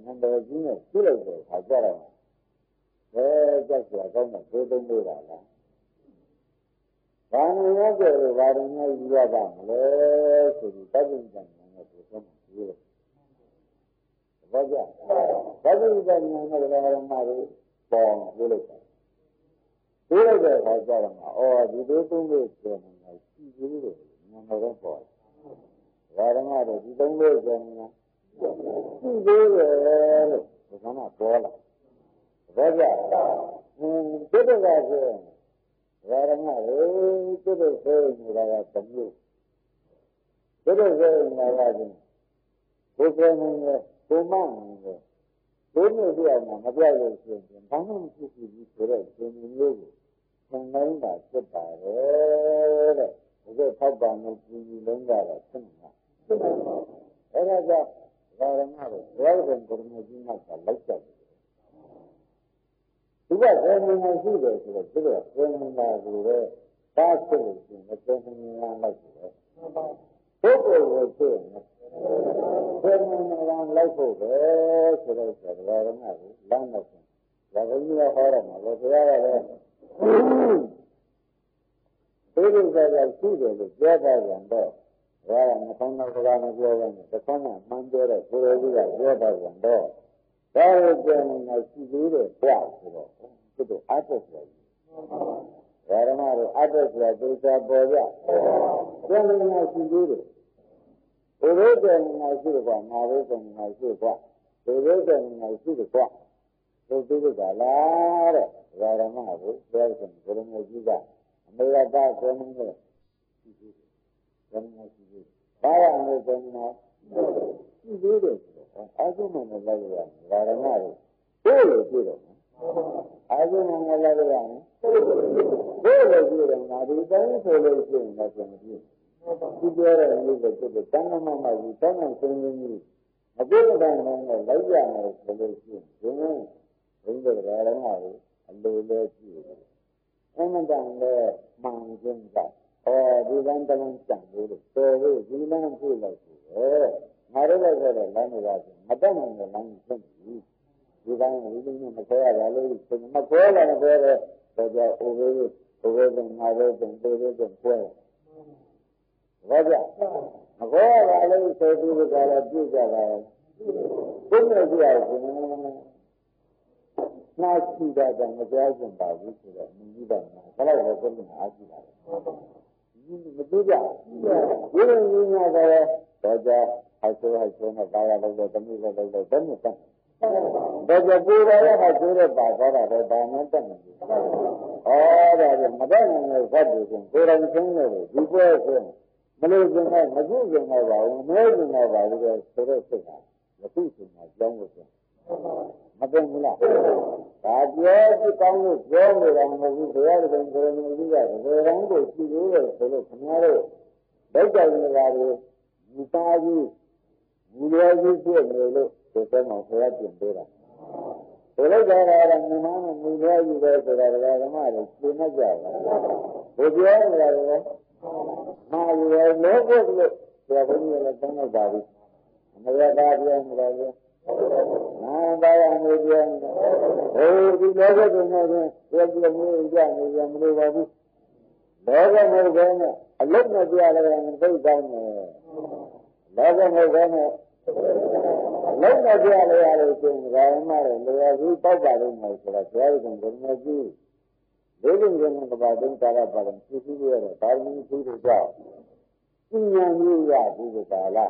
नंबर जी ने किले को खाजा रहा है जैसे अगर मैं दो दिन ले रहा वाणियों के वाणियों लिया बांगले शुरू बाकी जाने को सब ये वजह बाकी जाने में लगा हमारे बॉम बोले खाजा रहा और दो दिन ले जाने की चीज़ नंबर पर वारंवार जितने लोग हैं खाना बोला राजा किधर जाते हैं वारंवार किधर से मिला तमिल किधर से मिला दिन दूसरे में कुमार दोनों भी आना मतलब ये बाहर किसी भी तरह से लोग संगठन का चलता है उसे थप्पा में चीज़ लेंगे ना सुनना ऐसा क्या वारंवार वारंवार करने की ना चल जाता है सुबह ट्रेनिंग में सीधे सुबह ट्रेनिंग में सुबह पाँच से लेकर ट्रेनिंग में लग गए वो ट्रेनिंग में लग गए सुबह वारंवार लाना है वारंवार का फार्म है वो तैयार है तेरे जगह सीधे ले जाता है अंदर वाला नफाना खुदाना जो है ना नफाना मंदिर है पूरे जिला जाता है अंदर सारे ट्रेनिंग में सीधे क्या सुबह तो आदेश है वारंवार आदेश है तो क्या बोला ट्रेनिंग में सीधे पूरे ट्रेनिंग में सीधे मारे ट्रेनिंग में सीधे पूरे ट्रेनिंग में सीधे तो सीधे डाला रे वारंवार ट्रेनिंग करेंगे जिला मेरा बात ट्रेनिंग में बाया में ट्रेनिंग सीधे आगे मैंने लग गया वारंवार बोले आगे मैंने लग गया बोले हमारी बहन बोले समझिए सीधे तंग मामा जी तंग सुनेंगी अभी मैंने लग गया बोले वारंवार अल्लाह उन्होंने मांगने का और जीवन तमाम चांदे तो वो जीवन को लगे हमारे लगे लाने वाले मदन में लाने चाहिए जीवन में मकोया वाले तो मकोया लाने वाले तो जो ओवे हमारे बंदे कोई वजह मकोया वाले तो भी वाला जी जा रहा है तुम ने दिया है ना सीधा जाने के आज हम बाबू से नहीं बनना चला वो तो नहीं आज ही बात मुझे क्या ये नहीं आ गया तो जा ऐसे ना बाया लोग तमिल लोग तमिल तो जब पूरा है पूरे बाबा रहे बाने तमिल और अरे मदन में सब पूरा सुनने दीपो से मलेशिया में मजूद में बाबू में बाबू पूरे से का यही सुनना जाऊंगा मदन मिला राज्य की कांग्रेस जो मेरा मुझे तैयार करने में दिया है रंग को चीज़ है चलो हमारे बैठा हुए वाले नेताजी मुलाजी से मेरे तो सब मौका दे रहा चलो जा रहा है मेहमान मुलाजी गए तो रहा हमारे क्यों न जाएगा वो जो है मेरा हाँ ये लोगों को क्या बोलिए लगता है बारिश मेरा बात ये मेरा हाँ बाया हमें दिया और भी लोगों को मैंने एक लोग दिया मेरे बाबू लोगों मेरे घर में अलग न दिया लगा कोई गाँव में लोगों मेरे घर में अलग न दिया लगा रहे थे हमारे लोग भी तब बारे में थोड़ा तैयारी करने की लेकिन करने के बाद इन ताला पालन किसी भी है तारनी ठीक जाओ ही या ठीक ताला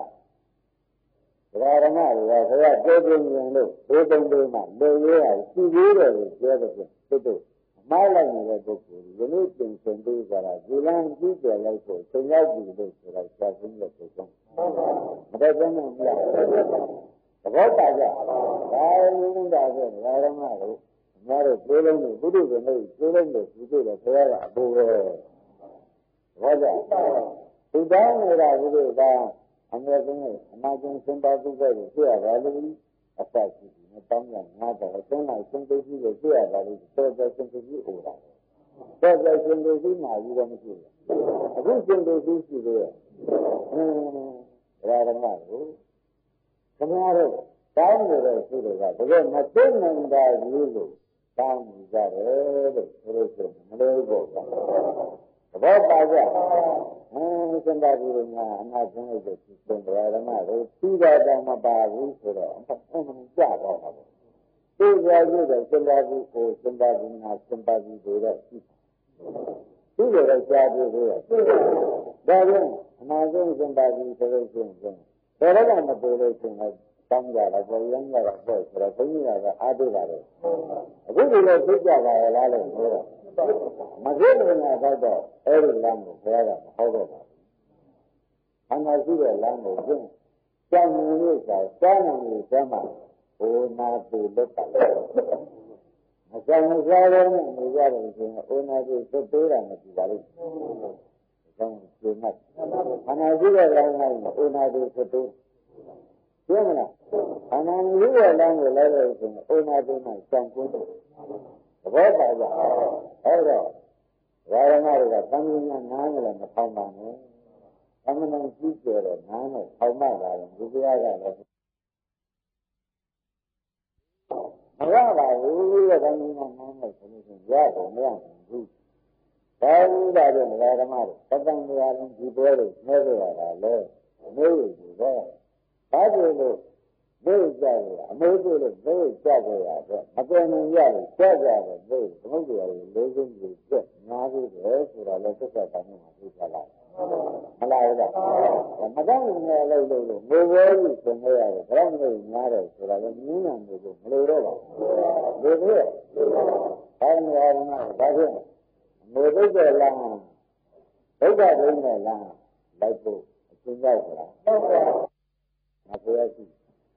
वारंवार वाया दो दिन में ले ये है सीधे रहे जैसे तो माला में तो ये टेंशन दे करा जीवन की जगह को संयाग दी दे करा क्या सुन लेते हैं मदन में मिला बहुत आजा नहीं आजा वारंवार हमारे जीवन में बुद्धि के नहीं जीवन में सीधे रखा अबू है वजह सुधार मेरा बुद्धि का American, imagine somebody very here, value, a fact, Tongan, Nata, a thing like sympathy, the here, value, third sympathy, over. Third sympathy, now you don't see it. A good sympathy is there. Rather than come out, down with us, again, nothing in that you down with that, about somebody in my generation, see that I'm about to job. See that somebody or somebody not somebody do that. See that job is there. That is, imagine somebody solution. There are no solution of some guy, a young guy, a boy, but a thing like I do that. I really love this job. I love it. My children are about every language, forever, however. And I see the language, some news are standing some who not to look at it. I said, I'm sorry, and the other is not to do that. And I do the language, who not to do. And I do the language, letters, and who not to my son. What are the other? Raramara, coming and none of them come on. Coming and teacher and none of how much I am. Marava, we are coming and none of solution. Yes, and one good. All that in Raramara, Patan Yaran, Gibori, never are there. Maybe there. How do you look? Very jolly, amazing, very jolly. Again, yeah, jolly, very, maybe losing the jet, now is there, so I let us have a lot. Malaya, Madame, no worries from there, family matters, so I don't mean on the room. Live here. I'm not, that's it. No bigger land. They got in the land, like this. It's in that.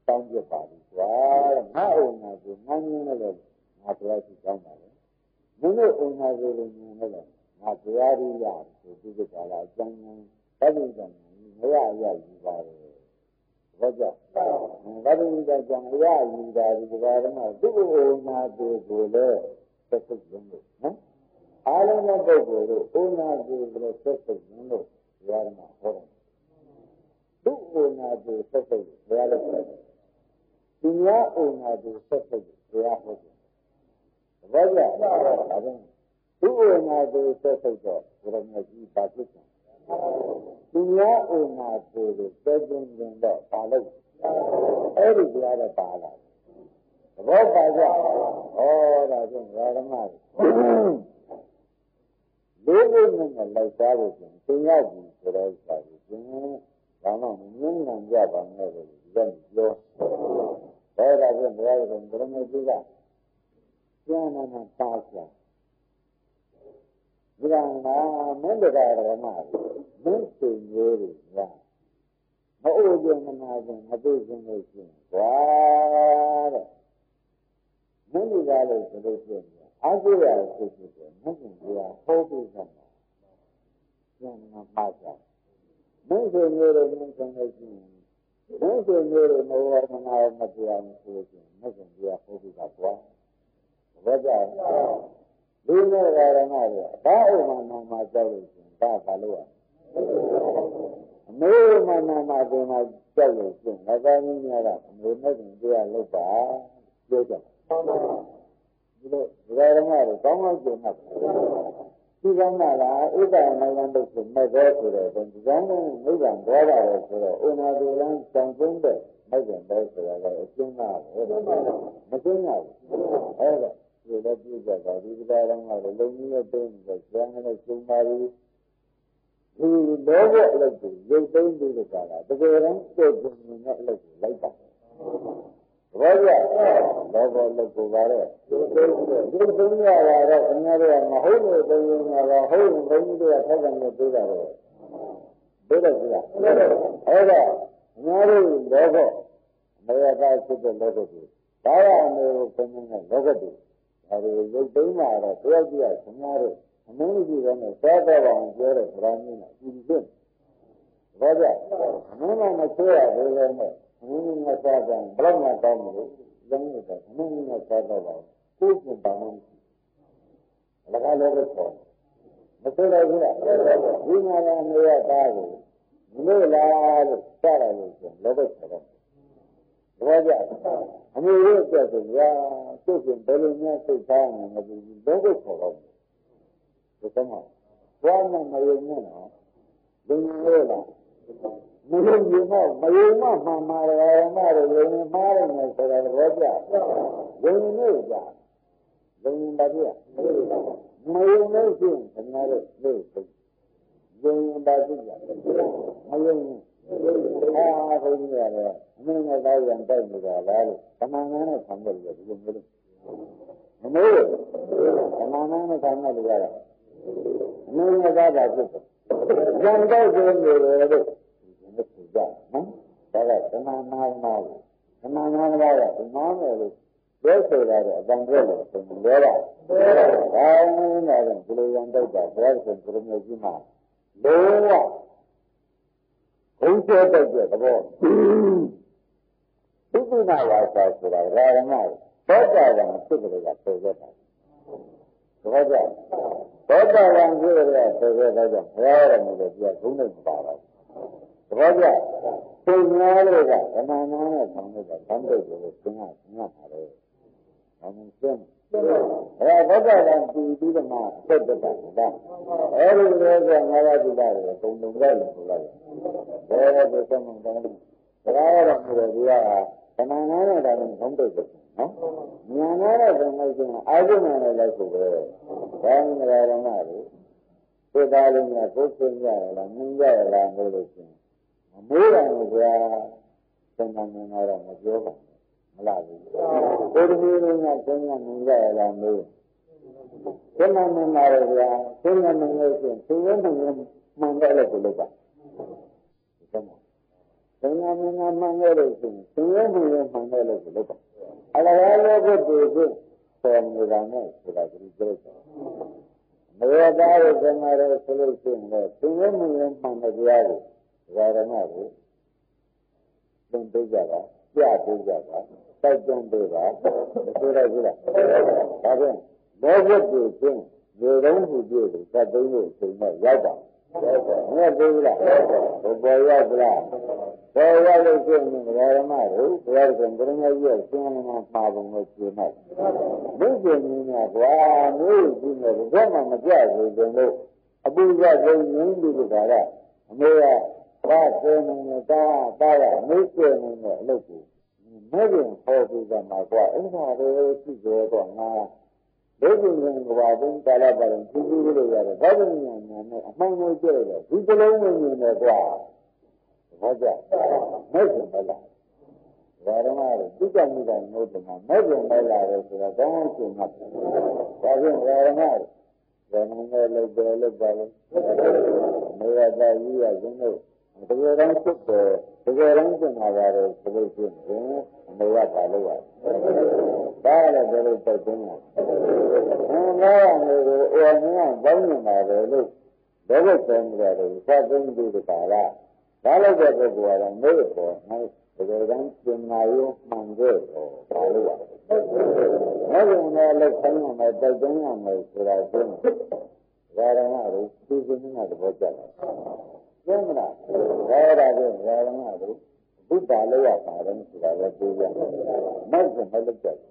Thank you, Father. Well, now, not to let you down. Minute in my living, not to add in that, to do the Gala, everything, you got it. What's that? What is that? You got it. Do not do there. That's a window. I don't know about not do the perfect window. You are not home. Do not do perfect reality. Dunya ona do sesat dia ho. Raja, adon. Du ona do sesat do Brahma ji baat kar. Dunya ona do sedin din do palai. Eri dia da pala. Raja, oh raja, Rama. Logo mein lai sa lo jin, dunya ji so ro sa jin. Rama min nan ja ba ne lo jan lo. There I am, rather than Brahmajiga. Yana Tasha. Grana, Mendagara, Minty, Yuri, Yan. No Ojan and Abizin Nation. What? Many valleys of this area. I do our citizen, nothing we are hoping from that. Yana Tasha. Minty, Yuri, Minty, Those who know no one now material solution, nothing we are hoping that one. Raja, do you know that another? That my solution, that alone. No man, my solution, as I mean, no nothing we are looked at. Raja, come on, do nothing. Sivamala, Uda, my wonderful, my daughter, and Zaman, Mugan, brother, Una Dulan, Sanjunda, Megan, Bessera, Sina, Matina, Eva, you let you get a Vidaran, a Lumia Bain, the Shannon, Sumari, who never let you don't do the Gala, but they don't say you not let you later. Raja, Lava Lagovara. You bring another Mahona, a whole bring to a heaven to do that. Buddha, Eva, Mary, Logo, may I buy to the Logo. Tara may come in a Logo. I will bring out a 12 years tomorrow. And many of them are further on Europe, Ramina, in Jim. ဘာကြောင့်အမှန်မှမဆွဲရသေးတယ်နဲ့အမှန်မှစားကြဘလောက်မှတောင်းမလို့လုံးဝတော့အမှန်မှစားတော့ပါကိုယ်ကဘာမှမရှိလကားလည်းတော့မဆွဲရဘူးလားဒီမှာလည်းနေရသားကိုမလို့လားလို့စားရတယ်လို့ဆိုလောဘဆက်တော့ဘာကြောင့်အမေရဲ့အတွက်ဆိုရာသူ့ကိုဘယ်လိုများသိထားမှမသိဘူးလောဘဆက်တော့ဒီကမှာဘာမှမယုံနဲ့နော်လုံလို့လားမယုံဘူးမှမှန်မှာတယ်မှားတယ်ယုံမှားတယ်နဲ့ဆိုတာတော့ကြယုံနေကြယုံပါပြမယုံလို့ရှိရင်ခင်ဗျားတို့လို့ယုံပါကြည့်ကြမယုံအာဘုရားရတယ်အမင်းနဲ့သားရံတိုက်နေတာလားလို့တမန်ငန်းနဲ့ဆံတယ်ဒီလိုမျိုးမမေးတမန်ငန်းနဲ့ဆံတယ်လို့ရတယ်အမင်းနဲ့သားတာဖြစ်တယ်ရံတိုက်နေတယ်လို့မဖြစ်ကြနော်ဒါကတမန်နာနာလို့တမန်နာနာကဒီမောင်းတယ်လို့ပြောဆိုတာတော့အတန်ပြည့်လို့ဆိုရင်လဲတာဘာလို့လဲတော့ဒီလိုရံတိုက်တာဘယ်ဆိုဘယ်လိုမျိုးကြီးမှလုံးဝဘုံကျတဲ့သဘောသုတိနာဝါစာဆိုတာဓမ္မသောတာပန်ဖြစ်ကြတာဆိုရတာဘောကြသောတာပန်ဖြစ်ကြတာဆိုရတာကြောင့်ဘုရားရမယ်လို့ပြောဘုံနဲ့ပါတာဘောကြသင်များတွေကဓမ္မနာနဲ့ဆောင်နေတာသံတိတ်ကိုသင်ကငတ်ပါတယ်။ဘာမှမသိဘူး။ဘောကြကပြီးတော့မှဆက်တက်တာကအဲဒီလိုကငါးပါးတိတာကိုတုံတုံလိုက်လို့ဆိုလိုက်။ဘောရတဲ့သမန်တော်ကဒါရတော့ပြောရတာဓမ္မနာနဲ့တာလည်းသံတိတ်ကိုနော်။ဉာဏ်နဲ့ဓမ္မရှင်အာရုံနဲ့လိုက်ဆိုပဲ။ဘာမှမရတော့မှလို့သိတာလေးကကိုယ်သိကြရလားမင်းကြရလားလို့လို့ရှင်။မိုးတယ်ကွာသင်္ကန်းနဲ့တော့မပြောပါဘူးမလားဘူးကိုယ်တည်းလုံးကသင်္ကန်းနဲ့ရရလားမိုးသင်္ကန်းနဲ့လာရကွာသင်္ကန်းနဲ့လို့ဆိုရင်သင်္ကန်းနဲ့မှန်တယ်လို့ပြောလိုက်ပါသင်္ကန်းနဲ့မှန်တယ်လို့ဆိုရင်သင်္ကန်းနဲ့မှန်တယ်လို့ပြောလိုက်ပါအလကားလောကတည်းကပေါ်နေတာနဲ့ဆိုတာကြည့်ကြည့်မေတ္တာရဲ့သမားရဲ့ဆိုလို့ရှိရင်တော့သင်္ကန်းနဲ့မှန်တဲ့တရားကိုဓမ္မကိုသင်ပေးကြတာပြပေးကြတာတိုက်တွန်းပေးတာဆိုရဘူးလားဒါဖြင့်လောဘတွေချင်းရေတုံးမှုတွေသတ်သိမ်းလို့အချိန်နဲ့ရောက်တာမြတ်သေးလားပေါ်ရောက်လားပေါ်ရောက်လို့ရှိရင်ဓမ္မတို့ဘုရားရှင်ကရဏကြီးရဲ့ရှင်းလင်းမှာပုံကိုရှင်းလိုက်ဘုရားရှင်ကကွာမျိုးကြီးနဲ့ဘယ်မှမကြဘူးတင်လို့အပူရဆုံးရင်းပြီးကြတာအမေကဘာကျင်းနေတာတာရမိတ်ကျင်းနေတဲ့အလုပ်ကိုမဲရင်ဟောပြီးကြမှာကွာအဲ့ဒါလေးရှိကြတော့ငါဒုက္ခရင်ကဘာတုံးကာလပါရင်ကြည့်ကြည့်လို့ရတယ်ဘာလို့ညာညာနဲ့အမှန်ကိုကြည့်ရတယ်ဒီကလုံးဝင်နေတယ်ကွာဘာကြောင့်မဲရင်မလားဘာရမလဲသိကြမှုကမျိုးတမှာမဲရင်မလာတယ်ဆိုတာကောင်းရှင်းမှတ်တယ်ဒါဖြင့်ဘာရမလဲဘယ်နည်းနဲ့လုပ်တယ်လုပ်ပါလဲမေရတာကြီးရခြင်းတို့တကယ်တမ်းဖြစ်တယ်တကယ်တမ်းကျင်လာပါတယ်ဆိုလို့ရှိရင်မေရပါလို့ရတယ်ဒါလည်းဘယ်လိုတိုက်တွန်းလဲငါးမျိုးကိုအော်မြန်းပေါင်းနေပါတယ်လို့ဘယ်လိုဆိုနေကြလဲစသင်းဒီကလာဒါလည်းတဲ့ပုဂ္ဂိုလ်ကတော့မေ့ပေါ်နိုင်တကယ်တမ်းကျင်လာရောမှန်ခဲ့တော့ပါလို့ရတယ်အဲ့ဒီနဲ့လက်ဆိုင်ရမယ်တိုက်တွန်းရမယ်ဆိုတာကိုဓာရဏတို့သိစင်းကသဘောကျတယ်ကျင်းမလားဒါရတဲ့ဓာရဏတို့ဘုဒ္ဓလောက်ရပါတယ်ဆိုတာလည်းသိရတယ်မိုက်ကိုမလုပ်ကြဘူး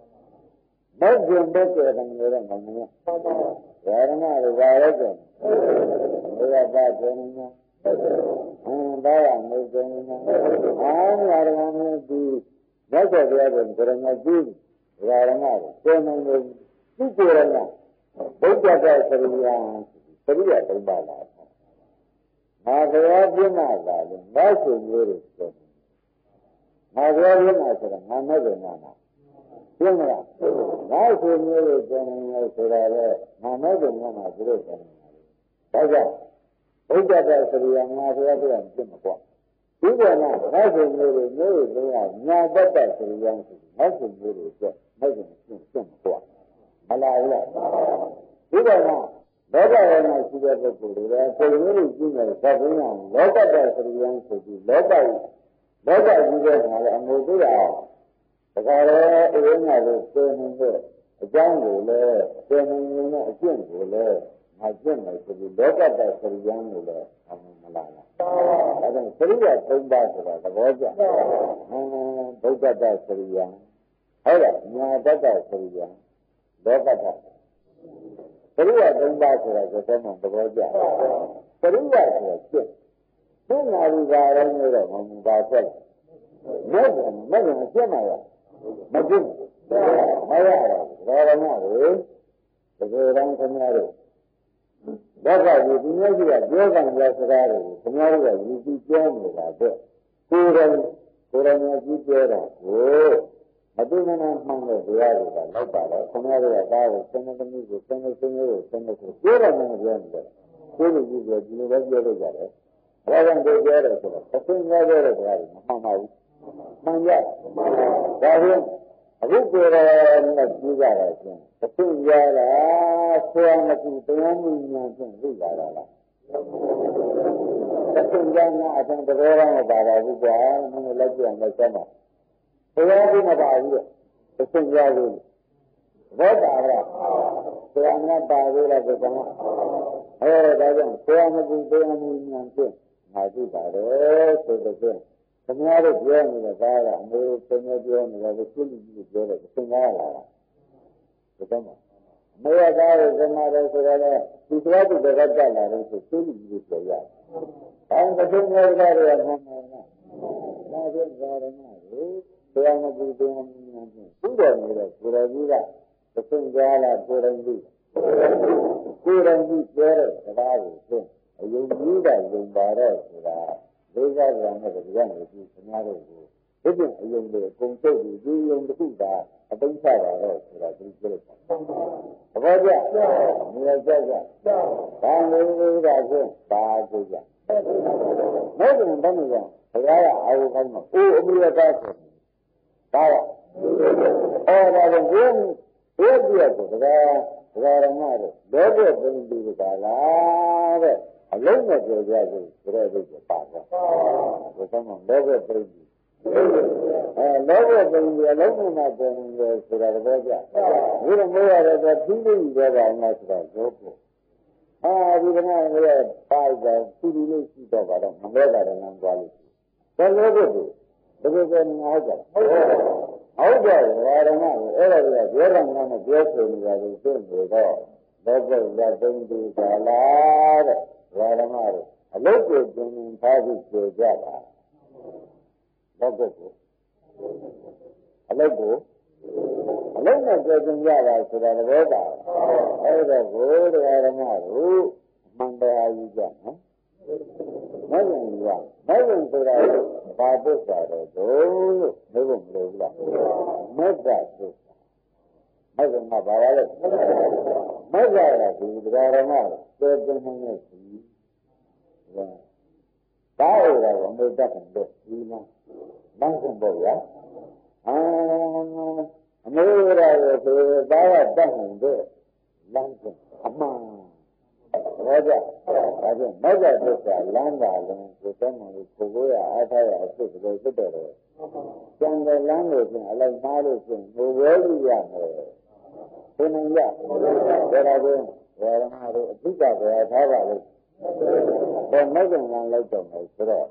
မိုက်ကိုဘယ်ကဲတယ်လည်းမမြင်ဓာရဏတို့ဘာလဲဆိုဘုရားပါကျင်းနေဒါရမေကျင်းနေအားရရမယ်ဒီမြတ်စွာဘုရားကကြရမကြီးဓာရဏတို့ကျင်းနေသူကိုယ်ရဏဘုရားကစရိယသုံးပါးလားငါဘုရားပြမသာလို့ငါ့ရှင်မျိုးတွေဆိုငါဘုရားပြမဆိုတာငါမဲ့တယ်နာမှာပြမလားငါ့ရှင်မျိုးတွေကျန်နေလို့ဆိုတာလေငါမဲ့တယ်နာမှာသူတို့ကျန်နေတယ်ဒါကြောင့်ဘုရားကစရိယငါဘုရားပြမပြမကွာဒီကနေ့ငါ့ရှင်မျိုးတွေမျိုးတွေတော့ညာတတ်တဲ့စရိယဆိုငါ့ရှင်မျိုးတွေကျမဲ့တယ်ပြမကွာမလားဘူးလားဒီကနေ့ လောကရဲ့မှာရှိတဲ့ပုဂ္ဂိုလ်တွေကပုံရင်းကြီးနေတယ်ဆက်ပြီးအောင်လောကတ္တစရိယံဆိုပြီးလောကကြီးတဲ့မှာလည်းအမှုသိရအောင်ဒါကြတဲ့အရင်းကလို့သိနေတဲ့အကြောင်းကိုလည်းသိနေတဲ့အကျင့်ကိုလည်းငါကျင့်မယ်ဆိုပြီးလောကတ္တစရိယံကိုလည်းအမှန်မလားဒါကြောင့်စရိယ၃ပါးဆိုတာသဘောကျဘုဒ္ဓတ္တစရိယံဟုတ်လားညာတ္တစရိယံလောကတ္တပရိယ၃ပါးဆိုတာကိုသုံးမှသဘောကျပရိယဆိုတာကျင့်သိနာရီပါတော့မျိုးတော့မမှုပါဆက်မဲ့ကျင့်မကျင့်ရမကျင့်မရတော့ဘောရမကိုတကယ်တမ်းခင်ဗျားတို့ဘောကဒီဒီမျိုးကြီးကပြောကံရစကားတွေကိုခင်ဗျားတို့ကယူပြီးပြောနေတာတဲ့ကိုယ်တိုင်ကြီးပြောတာကိုအတုမနာမှန်တဲ့တရားတွေကလောက်ပါတော့ခင်ဗျားတို့ကဒါကိုသင်္ကသမီးကိုသင်္ကသမီးကိုပြောတယ်မှမပြောနေတယ်ကိုယ်လူကြီးကဒီလိုပဲပြောလို့ရတယ်ဘာကြောင့်ပြောတယ်ဆိုတော့အသိဉာဏ်ပြောတဲ့တရားတွေမမှန်ပါဘူးမှန်ကြဒါဖြင့်အခုပြောတယ်နဲ့ကြီးကြတာချင်းအသိဉာဏ်လားဆရာမကူတရားမှုဉာဏ်ဖြင့်သိလာတာလားအသိဉာဏ်ကအထင်တကယ်တော့မပါပါဘူးကွာမင်းလက်ပြန်လက်ဆက်မှာဘုရားကမပါဘူးလေအသိဉာဏ်ကိုဘောတာလားဆရာမပါဘူးလားဒီကမှာဒါကြောင့်ဆရာမကူတရားမှုဉာဏ်ဖြင့်ငါသိပါတယ်ဆိုတဲ့ဖြင့်ခင်ဗျားတို့ပြောနေတဲ့ကားကအမေတို့ခင်ဗျားပြောနေတာကိုသိလူကြီးပြောတယ်သင်္ကားလာတာဒီကမှာအမေကကားကိုသင်္ကားတယ်ဆိုတော့ဒီသွားသူတွေကတက်လာတယ်ဆိုသိလူကြီးပြောရတယ်။အဲဒါသင်္ကားကားတွေကမှန်မှန်ကဒါဖြင့်ဒါရမကိုဆရာမကူတင်အောင်ဉာဏ်ဖြင့်သိတယ်နေတဲ့ကိုယ်တော်ကြီးကသင်္ကားလားကိုယ်တော်ကြီးပြောတဲ့စကားကိုဖြင့်အယုံကြည်တာယုံပါတော့ဆိုတာလေးစားကြတဲ့တရားတွေဒီခင်ဗျားတို့ကိုဒီပြင်အယုံတွေအကုန်ချုပ်ပြီးဒီယုံတစ်ခုသာအသိချတာတော့ဆိုတာဒီပြောလိုက်တာသဘောကျနေရာကြဘာလို့လဲဒါဖြင့်ဘာကိုကြမဲ့ကဘယ်လိုလဲဘုရားကအာဟုကောင်းတော့အိုးအမိရတာဆိုဒါတော့ဒါကဘုရားပြည့်တဲ့တရားဓမ္မတွေလောကပုံပြီးကြလားတဲ့အလုံးနဲ့ပြောကြလို့ဆိုတဲ့အိတ်ပါတော့ဘုရားကလောကပုံပြီးလောကပုံပြီးအလုံးနဲ့ပုံပြီးဆိုတာတကယ်ကြဘုရားမိုးရတဲ့သူကြီးတွေပါမှဆိုတာရောဖို့ဒီကနေ့လည်းပိုက်တယ်သူကြီးလေးရှိတော့ပါတော့မလဲတာလည်းငန်းသွားလို့ဒါလောကကိုတကယ်ကငါဟုတ်ကြဟုတ်တယ်ဓမ္မကိုအဲ့ဒါတွေကပြောတာမှမပြောဆိုနေရတယ်သိနေတော့လောကရတုံးဒီကာလာတဲ့ဓမ္မတို့အလုတ်ကိုကျင်ထားပြီးပြောကြတာလောကကိုအလုတ်နဲ့ပြောကျင်ကြတာဆိုတာသဘောပါအဲ့ဒါကိုဓမ္မတို့မှန်တရားယူကြနော်မဟုတ်ရင်ဆိုတာဘာပုစ္စာတော့ဘုလို့မဟုတ်မလို့လားမက္ကပုစ္စာမက္ကမှာဘာလဲမက္ကကဒီတရားဓမ္မကိုသိတဲ့နေနဲ့ရှိဒါဟုတ်တယ်ဘုံတတ်တယ်ဒီမှာလမ်းဆုံးပေါ့ဗျာအမေရာရဲ့ဆိုဒါကတတ်နိုင်တဲ့လမ်းဆုံးအမှန်ဘောကြဒါဖြင့်မက္ကသစ္စာလမ်းပါလုံးကိုတမ်းမှကိုကိုရအားထားရအဖြစ်တကယ်ဖြစ်တယ်လေကျန်တဲ့လမ်းလို့ဖြင့်အလိုက်မှားလို့ဖြင့်ဘိုးဝဲကြီးရမယ်သင်နိုင်ရဒါတော့ဝေရမတို့အဓိကဘယ်ထားပါလို့ဘယ်မက္ကလမ်းလိုက်တော့မယ်ဆိုတော့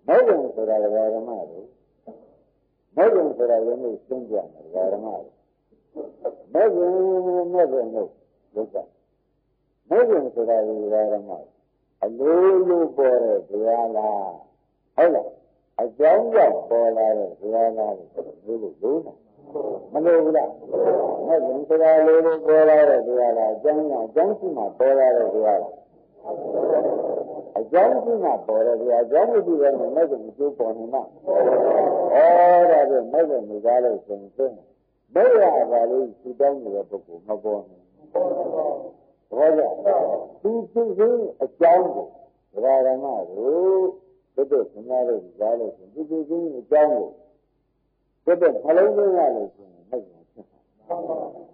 မက္ကဆိုတာဝေရမတို့မက္ကဆိုတာယနေ့ရှင်းပြမယ်ဝေရမတို့မက္ကလို့ဒုက္ခမဂ္ဂင်ဆိုတာဒီဓမ္မအလိုလိုပေါ်တဲ့တရားလားဟုတ်လားအကြောင်းကြောင့်ပေါ်လာတဲ့တရားလားလို့လို့မလို့ဘူးလားမဂ္ဂင်ဆိုတာလိုလိုပေါ်လာတဲ့တရားလားအကြောင်းရှိမှပေါ်လာတဲ့တရားလားအကြောင်းရှိမှပေါ်တဲ့တရားအကြောင်းမရှိဘဲနဲ့မဂ္ဂင်ကျိုးပေါ်နေမှာဒါဖြင့်မဂ္ဂင်ကိုကြားလို့ဆိုရင်ဘယ်ရပါလို့ဒီတောင်းနေတဲ့ပုဂ္ဂိုလ်မပေါ်ဘူးဘောကြသူသူချင်းအကြောင်းကိုဓမ္မကိုတက်ခင်ဗျားတို့ကြားလို့ဆိုသူသူချင်းအကြောင်းကိုတက်နှလုံးသွင်းရလို့ဆိုရင်ဟုတ်တယ်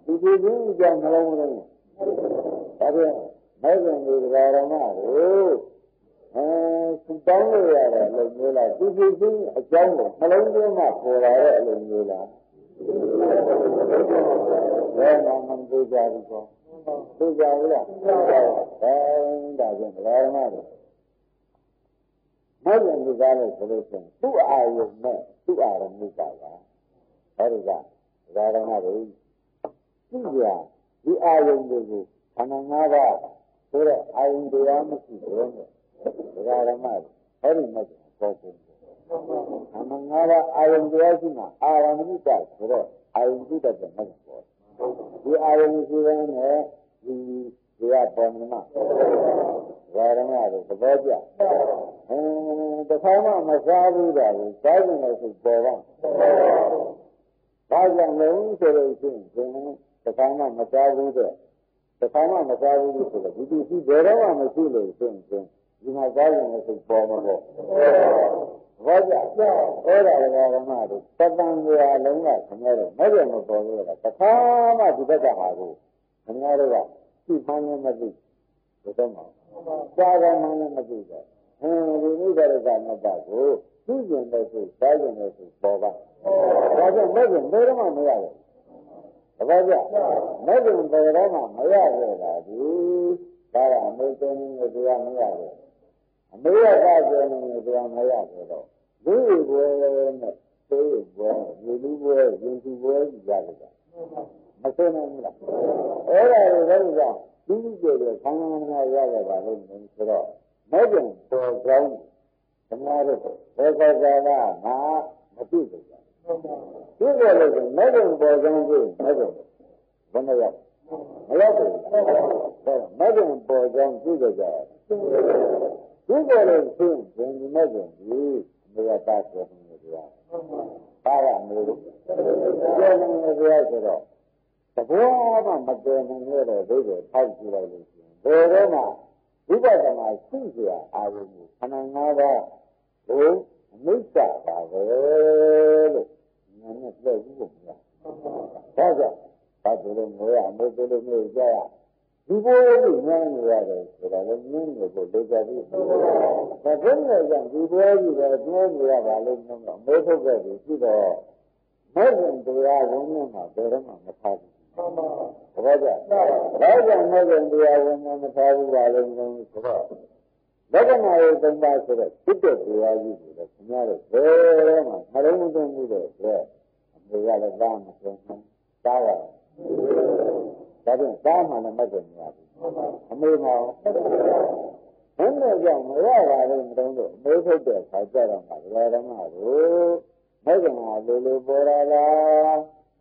သူသူချင်းအကြောင်းနှလုံးသွင်းဒါဖြင့် မဲ့ခင်ဒီဓမ္မကိုသူတောင်းလို့ရတဲ့အလုပ်မျိုးလားသူသူချင်းအကြောင်းကိုနှလုံးသွင်းမှပေါ်လာတဲ့အလုပ်မျိုးလားဘယ်မှာမှမသိကြဘူးကောသိကြဘူးလားဒါကြောင့်ဓမ္မတွေမဲ့ခင်ဒီကားလို့ဆိုလို့ရှိရင်သူ့အာယုံနဲ့သူ့အာရမုကပါအဲဒီကဓမ္မတွေသိကြဒီအာယုံတွေကိုခန္ဓာ၅ပါးဆိုတဲ့အာယုံတရားမရှိဘူးနဲ့ဓမ္မတွေအဲဒီမဲ့ပေါ်ကုန်ခန္ဓာ၅ပါးအာယုံတရားရှိမှအာရမုကဆိုတော့အာယုံပြုတတ်တဲ့မဲ့ပေါ်ဒီအာယုံရှိတဲ့နဲ့ဒီတရားပေါ်မှာဓမ္မတွေသဘောကျတခါမှမစားဘူးတာကိုစားကြည့်လို့ဆိုပေါ်ပါဘာကြောင့်လဲဆိုလို့ရှိရင်တခါမှမစားဘူးတဲ့တခါမှမစားဘူးဆိုတော့ဒီရှိဘယ်တော့မှမရှိလို့ဆိုရင်ဒီမှာစားကြည့်လို့ဆိုပေါ်မှာပေါ့ဘာကြောင့်အဲ့ဒါလည်းဓမ္မတွေသတ္တန်ကြီးအလုံးကခင်ဗျားတို့မဲ့တယ်မပေါ်လို့လားတခါမှဒီဘက်ကဟာကိုခင်ဗျားတို့ကသိမှန်းလည်းမသိဘယ်တော့မှစားတယ်မှန်းလည်းမသိတော့ဒီနိဒရကမတ္တကိုသိကျင်တဲ့စိတ်စားကျင်တဲ့စိတ်ပေါ်ပါဒါကြောင့်မဲ့တယ်ဘယ်တော့မှမရဘူးတပည့်ကြမဲ့တယ်ဘယ်တော့မှမရခဲ့တာဒီဒါကအမေကျင်းနေတရားမရဘူးအမေရကကျင်းနေတရားမရခဲ့တော့လူဘွယ်နဲ့သိဘွယ်လူလူဘွယ်ရင်သူဘွယ်ကြီးရတယ်မသိနိုင်ဘူးလားအဲ့ဒါတွေလည်းကြောင့်ဒီလိုကြည့်တယ်ခန္ဓာငါးရရတာလို့ဆိုတော့မဲ့တယ်ပေါ်ကြောင်းခင်ဗျားတို့ဘောဇာကငါမသိဘူးဒီလိုလို့မဲ့တယ်ပေါ်ကြောင်းကိုမဲ့တယ်ဘယ်နဲ့ရောက်မရောက်ဘူးမဲ့တယ်ပေါ်ကြောင်းသိကြကြဒီလိုလို့ဆိုရင်ဒီမဲ့တယ်ဒီမေယတာဆိုနေကြတာပါရမေလို့ပြောနေကြရဆိုတော့တဘောမှမတည်နိုင်ရတဲ့ဒိဋ္ဌိထောက်ကြည့်လိုက်လို့ရှိရင်ဘယ်တော့မှဝိပဿနာရှိเสียအာရုံကိုခန္ဓာ၅ပါးကိုအနိစ္စပါပဲလို့ဉာဏ်နဲ့ပြောပြီးလို့မရဘူးဒါကြောင့်ဘာလို့လဲငိုရမိုးပြလို့မျိုးကြရဒီဘိုးကြီးဉာဏ်နေရတယ်ဆိုတော့လည်းဉာဏ်ကိုလိုကြပြီဒါကြောင့်လည်းဒီဘိုးကြီးကဉာဏ်နေရပါလို့မျိုးတော့မိုးထုတ်ခဲ့ပြီပြီးတော့မဲ့ရင်တရားဝင်နေမှာဘယ်တော့မှမထားဘူးဘာကြောင့်မဲ့ရင်တရားဝင်နေမထားဘူးပါလို့မျိုးဆိုတော့လက္ခဏာရဲ့သုံးပါးဆိုတော့စိတ်တဲ့တရားကြီးကိုလည်းခင်ဗျားတို့ဘယ်တော့မှမလုံးမသွင်းဘူးတဲ့အတွက်အမေကလည်းသားမသွင်းဘူးသားရတယ်ဒါကြောင့်သားမှလည်းမသွင်းရဘူးအမေမှာဘယ်နဲ့ကြောင့်မရပါလို့မတုံးတော့အမေထုတ်တဲ့ခါကြတော့မှဒကာဓမ္မတို့မဲ့ကငါလိုလိုပေါ်လာလား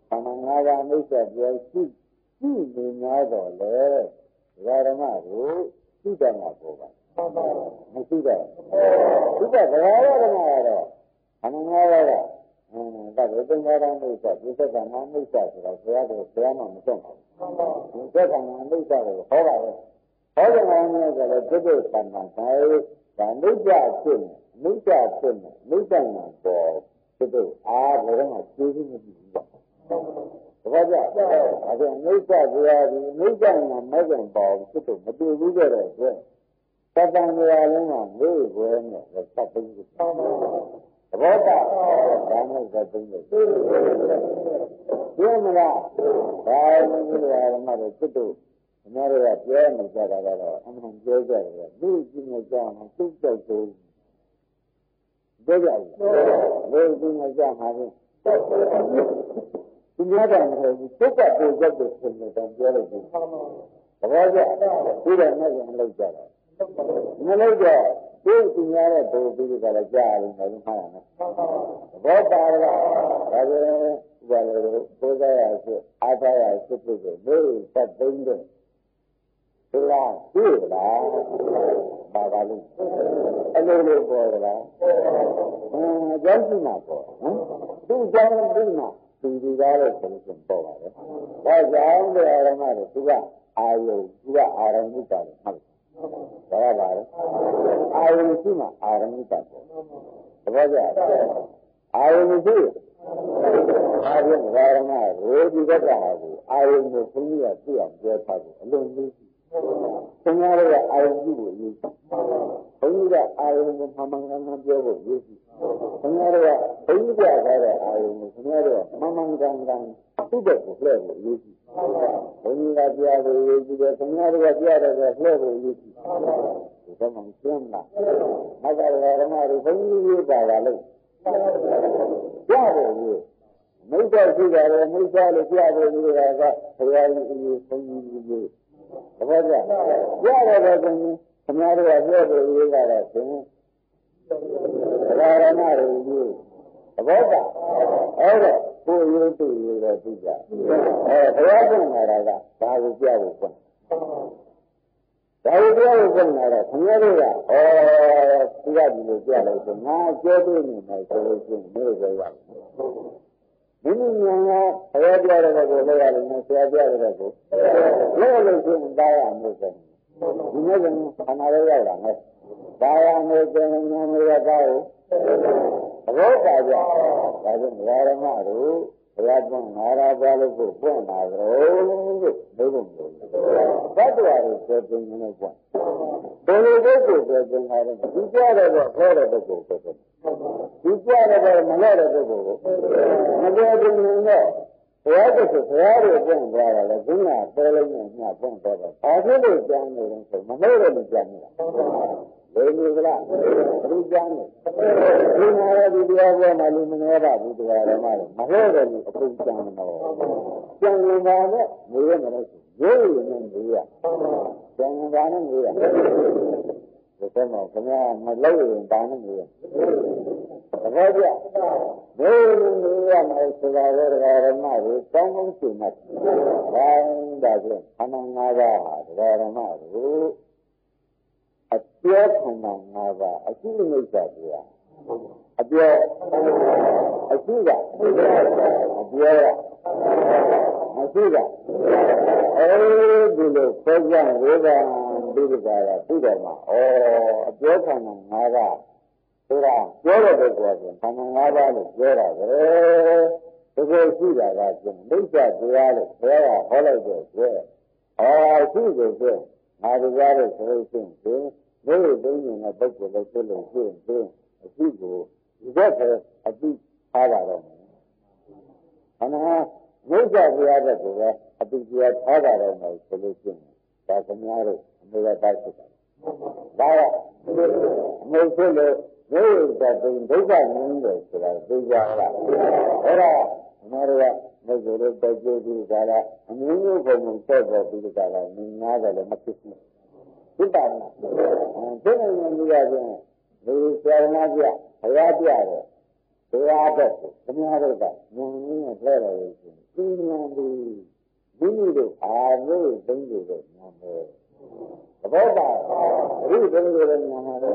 ခန္ဓာ၅ပါးအိဋ္ဌပြောရှိနေများတော့လေဒကာဓမ္မတို့သိတယ်မှာပေါ်ပါမရှိတော့ဒီကဘဂဝါရဓမ္မကတော့အမှန်ငါးပါးကဒါဘုသင်္ဃာရမိစ္ဆဒီသက္ကနာမိစ္ဆဆိုတော့ဘုရားကဘုရားမှမဆုံးပါဘူးဒီသက္ကနာမိစ္ဆကိုဟောပါရဲ့ဟောတဲ့ငါးမျိုးဆိုတော့ပုဒ်သံဃာဒါမိစ္ဆဖြစ်နေမိစ္ဆဖြစ်နေမိစ္ဆနာပေါ်ပုဒ်ဘယ်တော့မှသိသိမသိဘူးပေါ့ဘာကြောင့်အဲဒါမိစ္ဆဆိုတာဒီမိစ္ဆနာမဲ့ကြံပေါ်ပုဒ်မတွေ့ဘူးကြတဲ့အတွက်သတ္တန်ရာလုံးကမေးွယ်နဲ့သတ်သိမ်းကိုသဘောတဒါနဲ့သတ်သိမ်းကိုပြောမလားဘာလို့ဒီလိုရမှာလဲစစ်တို့အများတွေကပြောနေကြတာကတော့အမှန်ပြောကြတယ်လူကြီးနဲ့ကြောင်းသူ့ကြောက်ဆိုပြောကြတယ်လူကြီးနဲ့ကြောင်းမှာဒီများတယ်မဟုတ်ဘူးစိတ်ကပိုရက်တဲ့ဆင်းနေတဲ့ပြောလိုက်တယ်သဘောကျပြီးတော့နဲ့လည်းလောက်ကြတယ်မလို့တော့ဒီသူများတဲ့ဘုံပြီးကြတော့ကြားရတယ်မဟုတ်မှားရမယ်ဘောပါရကဒါကြဥပဒေကိုကိုယ်စားရဆိုအားထားရစစ်ဖြစ်ကိုမေးသက်သိမ်းတဲ့ဒီလားဒီလားပါလို့အလိုလိုပေါ်လားအကြောင်းရှိမှာပေါ်နော်သူ့ကြောင့်ဒီမှာဒီကားတဲ့ဆင်းပေါ်ပါတယ်ဒါကြောင့်တရားဓမ္မတွေသူကအာယုသူကအာရုံဥစ္စာတွေဟုတ်ဒါရပါလေအာယုရှိမှအာရုံဥစ္စာပေါ်သဘောကျအာယုရှိအာယုဓမ္မကိုဒီကတ္တဟာကိုအာယုကိုဘုန်းကြီးကသိအောင်ပြောထားတယ်အလုံးကြီး ခင်ဗျားတို့ကအာရုံပြုဖို့ရေးကြည့်ဘုန်းကြီးကအာရုံကိုမှန်မှန်ကန်ကန်ပြောဖို့ရေးကြည့်ခင်ဗျားတို့ကဘုန်းကြီးပြထားတဲ့အာရုံကိုခင်ဗျားတို့ကမှန်မှန်ကန်ကန်သူ့တဲ့ကိုလှည့်ဖို့ရေးကြည့်ဘုန်းကြီးကပြဖို့ရေးကြည့်တယ်ခင်ဗျားတို့ကပြတဲ့ကလှည့်ဖို့ရေးကြည့်ဒီတော့မှရှင်းလားမကရဓမ္မတွေဘုန်းကြီးရေးတာကလို့ပြဖို့ရေးမိစ္ဆာရှိကြတယ်မိစ္ဆာလို့ပြဖို့ရေးတာကဘုရားကြီးရေးဘုန်းကြီးရေးတပည့်ကြပြရတဲ့ခင်ဗျားတို့ကလှည့်ဖို့ရေးတာတော့ရှင်ဘုရားဓမ္မတွေရေးသဘောကျအဲ့ဒါကိုယ်ရေးသူရေးတော့သိကြဘုရားကျင့်လာတာကဒါကိုပြဖို့ပေါ့ဒါကိုပြဖို့ပေါ့လာတော့ခင်ဗျားတို့ကသူကဒီလိုပြလို့ဆိုငါကျဲတွေ့နေမယ်ဆိုလို့ရှိရင်မျိုးပဲရမိမိညာကဘုရားပြတဲ့ကိုလည်းရတယ်နဲ့ဆရာပြတဲ့ကိုလည်းလို့ရှိရင်သားရမျိုးပဲဒီနေ့ကခန္ဓာလေးရောက်လာမယ်ဒါရမျိုးကျင်ညာမျိုးရသားကိုဘောပါကြဒါကြောင့်ဓမ္မတို့ဘုရားပွင့်နာရာပါလို့ကိုပွင့်လာကြလို့ဘုရားမျိုးသတ္တဝါတွေပြောပြနေလို့ပွင့်ဘယ်လိုကိုပြောပြနေလဲဒီကြတဲ့တော့ခေါ်တဲ့ပုဂ္ဂိုလ်ပြောတယ်ဒီကြတဲ့တော့မလဲတဲ့ပုဂ္ဂိုလ်ကိုမပြောပြနေတော့ဘုရားတည်းဘုရားတွေပွင့်သွားတာလေဒီကပေါ်လုံးနဲ့ညပွင့်သွားတယ်ဘာဖြစ်လို့ကြမ်းနေလဲဆိုမလို့လည်းကြမ်းနေတာဘယ်လိုကလားဒီကြမ်းနေဒီမှာဒီတရားပေါ်မှာလူမနေရဘူးတရားဓမ္မတွေမဟုတ်တယ်လို့အခုကြမ်းတော့ကြမ်းနေတာနဲ့နေရမယ်လို့ရိုးရိုးနဲ့နေရကြမ်းနေတာနဲ့နေရဒီတော့ခင်ဗျာမလို့ရင်ဒါနဲ့နေရသဘောကျနေနေရမယ်ဆိုတာလည်းတရားဓမ္မတွေကောင်းကောင်းရှင်းမှတ်ဒါဒါဖြင့်အမှန်၅ပါးဟာတရားဓမ္မတွေအပြောခန္ဓာ၅ပါးအရှိမိစ္ဆာတရားအပြောအရှိကအပြောရမရှိကအဲဒီလိုခေါ်ကြဝေဒနာဒုက္ခရာသိတယ်မှာအပြောခန္ဓာ၅ပါးဆိုတာပြောတဲ့ပုဂ္ဂိုလ်ကခန္ဓာ၅ပါးလို့ပြောတာပဲတကယ်ရှိတာကကျင်မိစ္ဆာတရားလို့ဘုရားဟောလိုက်တဲ့ကျဲရှိတယ်ကျဲငါတရားလို့ဆိုလို့ရှိရင်ဘယ်လိုသိနေလဲပုဂ္ဂိုလ်လို့ဆိုလို့ရှိရင်အရှိကိုဒီကအတိထားပါတော့မယ်ခန္ဓာမိစ္ဆာတရားတဲ့ကိုပဲအတိတရားထားပါတော့မယ်ဆိုလို့ရှိရင်ဒါကများတို့အမေရပါဖြစ်တယ်ဒါကအမေဖြစ်လို့ဒီဥစ္စာဒုက္ခနည်းတယ်ဆိုတာသိကြလားအဲ့ဒါအမေတို့ကမိစ္ဆာတို့တိုက်ကြည့်ပြီးကြတာအမျိုးမျိုးပုံပုံဆက်ပေါ်ပြီးကြတာနင်းနာတယ်လည်းမဖြစ်ဘူးဖြစ်ပါလားဒီလိုမျိုးရခြင်းဒီဆရာမပြဘုရားပြတယ်တရားတဲ့ကိုခင်ဗျားတို့ကဉာဏ်ရင်းနဲ့ပြောရလို့ရှိရင်ဒီဉာဏ်ဒီမိမိတို့အာရုံသိမ့်လို့ဉာဏ်ပဲသဘောပါဒီသိမ့်လို့ဉာဏ်ပါလေ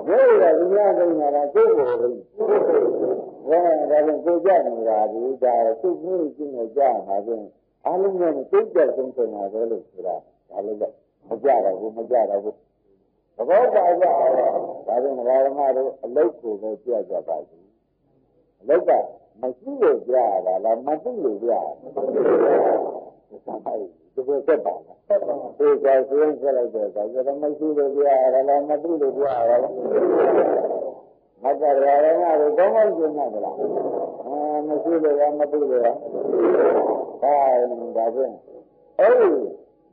ဒီကဒီများသိညာတာကိုယ်ကိုယ်လေးဒါကကိုကြနေတာဒီဒါသူ့မျိုးကြီးနဲ့ကြာမှာချင်းအားလုံးနဲ့သိကြဆုံးဆုံးတာပဲလို့ဆိုတာဒါလည်းမကြတော့ဘူးမကြတော့ဘူးသဘောပါကြဒါကြောင့်ဓမ္မတို့အလုတ်ကိုပဲကြကြပါဘူးအလုတ်ကမရှိလို့ကြရတာလားမသိလို့ကြရတာဒီလိုဆက်ပါလားဒီကဆိုရင်ဆက်လိုက်တော့ဒါကြတော့မရှိလို့ကြရတာလားမသိလို့ကြရတာလားမကရရနာတို့ကောင်းကောင်းရှင်းမှမလားမရှိလို့ရမသိလို့ရဒါဖြင့်အဲဒီ